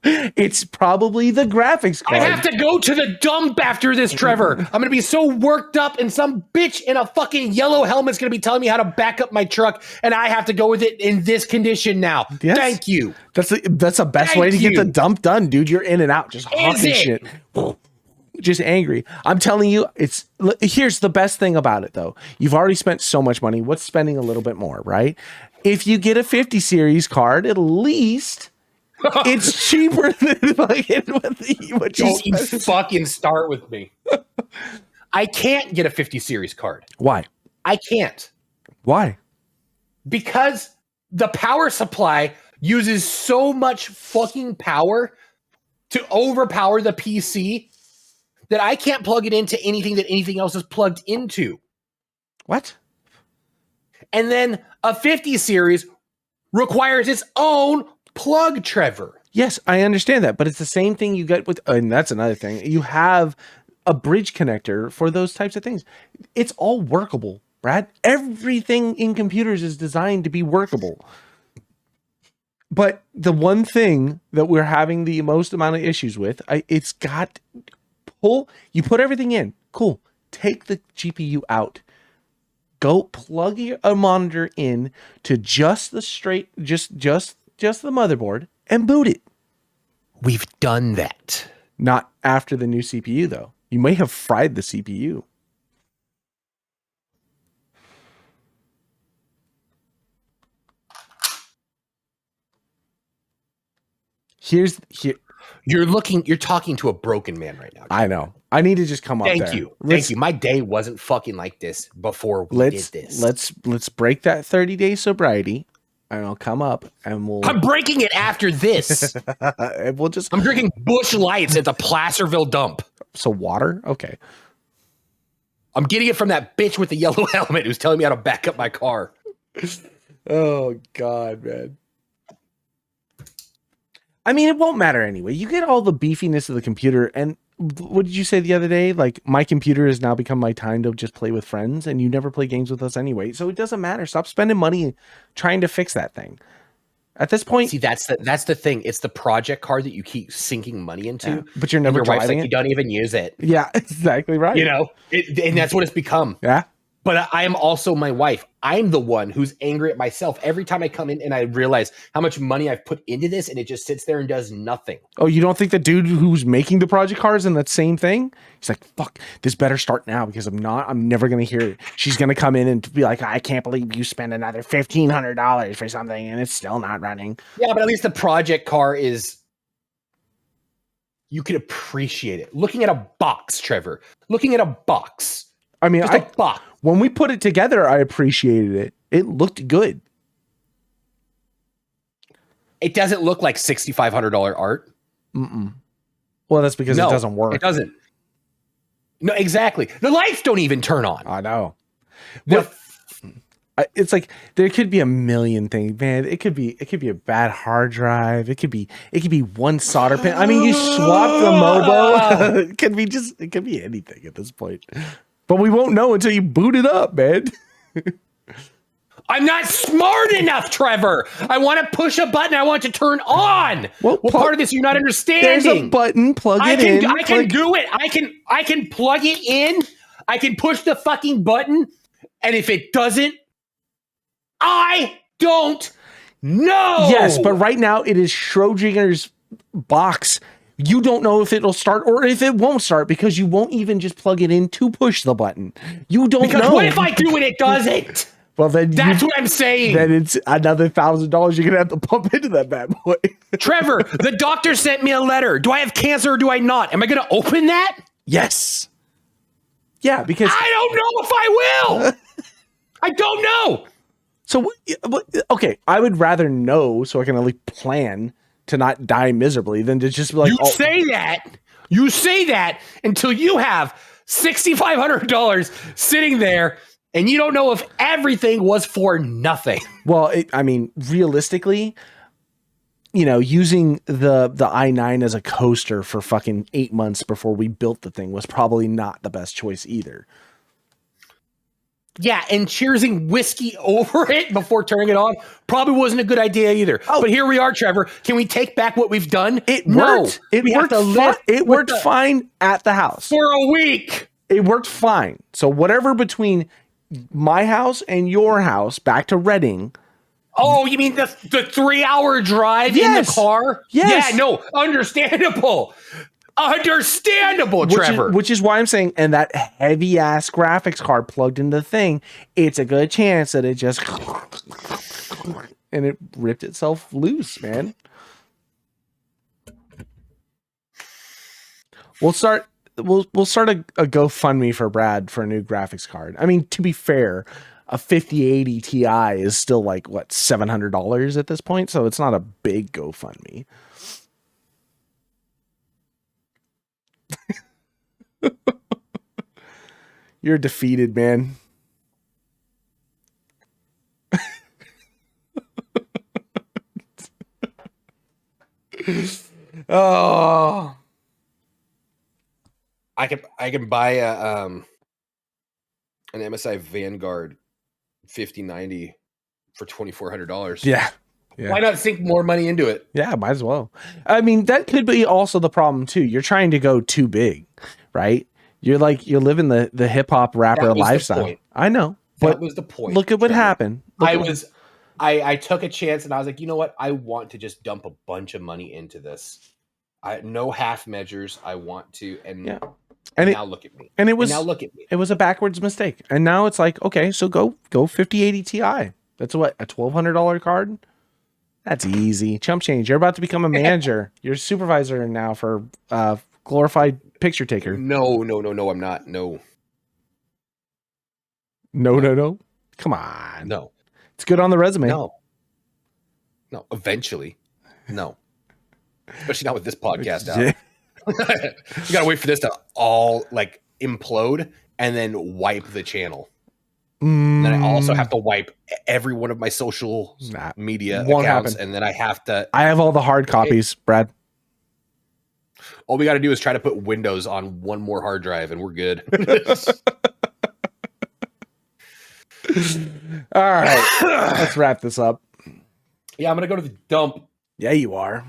Speaker 2: It's probably the graphics card.
Speaker 1: I have to go to the dump after this, Trevor. I'm going to be so worked up, and some bitch in a fucking yellow helmet's going to be telling me how to back up my truck, and I have to go with it in this condition now. Yes. Thank you.
Speaker 2: That's the best way to get the dump done, dude. You're in and out, just hawking shit. Just angry. I'm telling you, here's the best thing about it, though. You've already spent so much money. What's spending a little bit more, right? If you get a 50 series card, at least it's cheaper than what
Speaker 1: you fucking start with me. I can't get a 50 series card.
Speaker 2: Why?
Speaker 1: I can't.
Speaker 2: Why?
Speaker 1: Because the power supply uses so much fucking power to overpower the PC that I can't plug it into anything that anything else is plugged into.
Speaker 2: What?
Speaker 1: And then a 50 series requires its own plug, Trevor.
Speaker 2: Yes, I understand that, but it's the same thing you get with, and that's another thing. You have a bridge connector for those types of things. It's all workable, Brad. Everything in computers is designed to be workable. But the one thing that we're having the most amount of issues with, you put everything in, cool. Take the GPU out. Go plug a monitor in to just the motherboard and boot it.
Speaker 1: We've done that.
Speaker 2: Not after the new CPU though. You may have fried the CPU.
Speaker 1: You're talking to a broken man right now.
Speaker 2: I know. I need to just come up there.
Speaker 1: Thank you. My day wasn't fucking like this before we did this.
Speaker 2: Let's break that 30-day sobriety, and I'll come up and we'll.
Speaker 1: I'm breaking it after this.
Speaker 2: And we'll just.
Speaker 1: I'm drinking Busch Lights at the Placerville dump.
Speaker 2: So water, okay.
Speaker 1: I'm getting it from that bitch with the yellow helmet who's telling me how to back up my car.
Speaker 2: Oh God, man. I mean, it won't matter anyway. You get all the beefiness of the computer, and what did you say the other day? Like, my computer has now become my time to just play with friends, and you never play games with us anyway, so it doesn't matter. Stop spending money trying to fix that thing. At this point,
Speaker 1: see, that's the thing. It's the project card that you keep sinking money into,
Speaker 2: but you're never driving it.
Speaker 1: You don't even use it.
Speaker 2: Yeah, exactly right.
Speaker 1: You know, and that's what it's become.
Speaker 2: Yeah.
Speaker 1: But I am also my wife. I'm the one who's angry at myself every time I come in and I realize how much money I've put into this and it just sits there and does nothing.
Speaker 2: Oh, you don't think the dude who's making the project cards in that same thing? He's like, fuck, this better start now because I'm never going to hear it. She's going to come in and be like, I can't believe you spent another $1,500 for something and it's still not running.
Speaker 1: Yeah, but at least the project car is, you can appreciate it. Looking at a box, Trevor, looking at a box.
Speaker 2: I mean,
Speaker 1: a box.
Speaker 2: When we put it together, I appreciated it. It looked good.
Speaker 1: It doesn't look like $6,500 art.
Speaker 2: Mm-mm. Well, that's because it doesn't work.
Speaker 1: It doesn't. No, exactly. The lights don't even turn on.
Speaker 2: I know. It's like there could be a million things, man. It could be a bad hard drive. It could be one solder pin. I mean, you swap the MOBO. It could be anything at this point. But we won't know until you boot it up, man.
Speaker 1: I'm not smart enough, Trevor. I want to push a button. I want it to turn on. What part of this you're not understanding?
Speaker 2: There's a button. Plug it in.
Speaker 1: I can do it. I can plug it in. I can push the fucking button. And if it doesn't, I don't know.
Speaker 2: Yes, but right now it is Schrodinger's box. You don't know if it'll start or if it won't start because you won't even just plug it in to push the button. You don't know.
Speaker 1: What if I do and it doesn't?
Speaker 2: Well, then
Speaker 1: that's what I'm saying.
Speaker 2: Then it's another $1,000 you're gonna have to pump into that bad boy.
Speaker 1: Trevor, the doctor sent me a letter. Do I have cancer or do I not? Am I gonna open that?
Speaker 2: Yes. Yeah, because
Speaker 1: I don't know if I will. I don't know.
Speaker 2: So, okay, I would rather know so I can at least plan to not die miserably than to just be like,
Speaker 1: you say that until you have $6,500 sitting there and you don't know if everything was for nothing.
Speaker 2: Well, I mean, realistically, you know, using the i9 as a coaster for fucking 8 months before we built the thing was probably not the best choice either.
Speaker 1: Yeah, and cheersing whiskey over it before turning it on probably wasn't a good idea either. Oh. But here we are, Trevor. Can we take back what we've done?
Speaker 2: It worked. It worked fine at the house.
Speaker 1: For a week.
Speaker 2: It worked fine. So whatever between my house and your house back to Reading.
Speaker 1: Oh, you mean the 3-hour drive in the car?
Speaker 2: Yes.
Speaker 1: Yeah, no, understandable. Understandable, Trevor.
Speaker 2: Which is why I'm saying, and that heavy ass graphics card plugged into the thing, it's a good chance that it just and it ripped itself loose, man. We'll start a GoFundMe for Brad for a new graphics card. I mean, to be fair, a 5080 Ti is still like what, $700 at this point, so it's not a big GoFundMe. You're defeated, man. Oh,
Speaker 1: I can buy an MSI Vanguard 5090 for $2,400.
Speaker 2: Yeah.
Speaker 1: Why not sink more money into it?
Speaker 2: Yeah, might as well. I mean, that could be also the problem too. You're trying to go too big, right? You're living the hip hop rapper lifestyle. I know. But
Speaker 1: that was the point.
Speaker 2: look at what happened.
Speaker 1: I took a chance and I was like, you know what? I want to just dump a bunch of money into this. No half measures. I want to, and now look at me.
Speaker 2: And it was
Speaker 1: now look at me.
Speaker 2: It was a backwards mistake. And now it's like, okay, so go 5080 Ti. That's what, a $1,200 card? That's easy. Chump change. You're about to become a manager. You're a supervisor now for glorified picture taker.
Speaker 1: No, I'm not. No.
Speaker 2: Come on.
Speaker 1: No.
Speaker 2: It's good on the resume.
Speaker 1: No, eventually. No. Especially not with this podcast out. You gotta wait for this to all like implode and then wipe the channel. Then I also have to wipe every one of my social media accounts, and then I have to.
Speaker 2: I have all the hard copies, Brad.
Speaker 1: All we got to do is try to put Windows on one more hard drive, and we're good.
Speaker 2: All right, let's wrap this up.
Speaker 1: Yeah, I'm gonna go to the dump.
Speaker 2: Yeah, you are.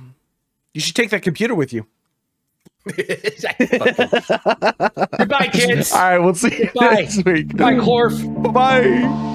Speaker 2: You should take that computer with you.
Speaker 1: Goodbye, kids.
Speaker 2: All right, we'll see you next week.
Speaker 1: Bye, Clorf.
Speaker 2: Bye-bye.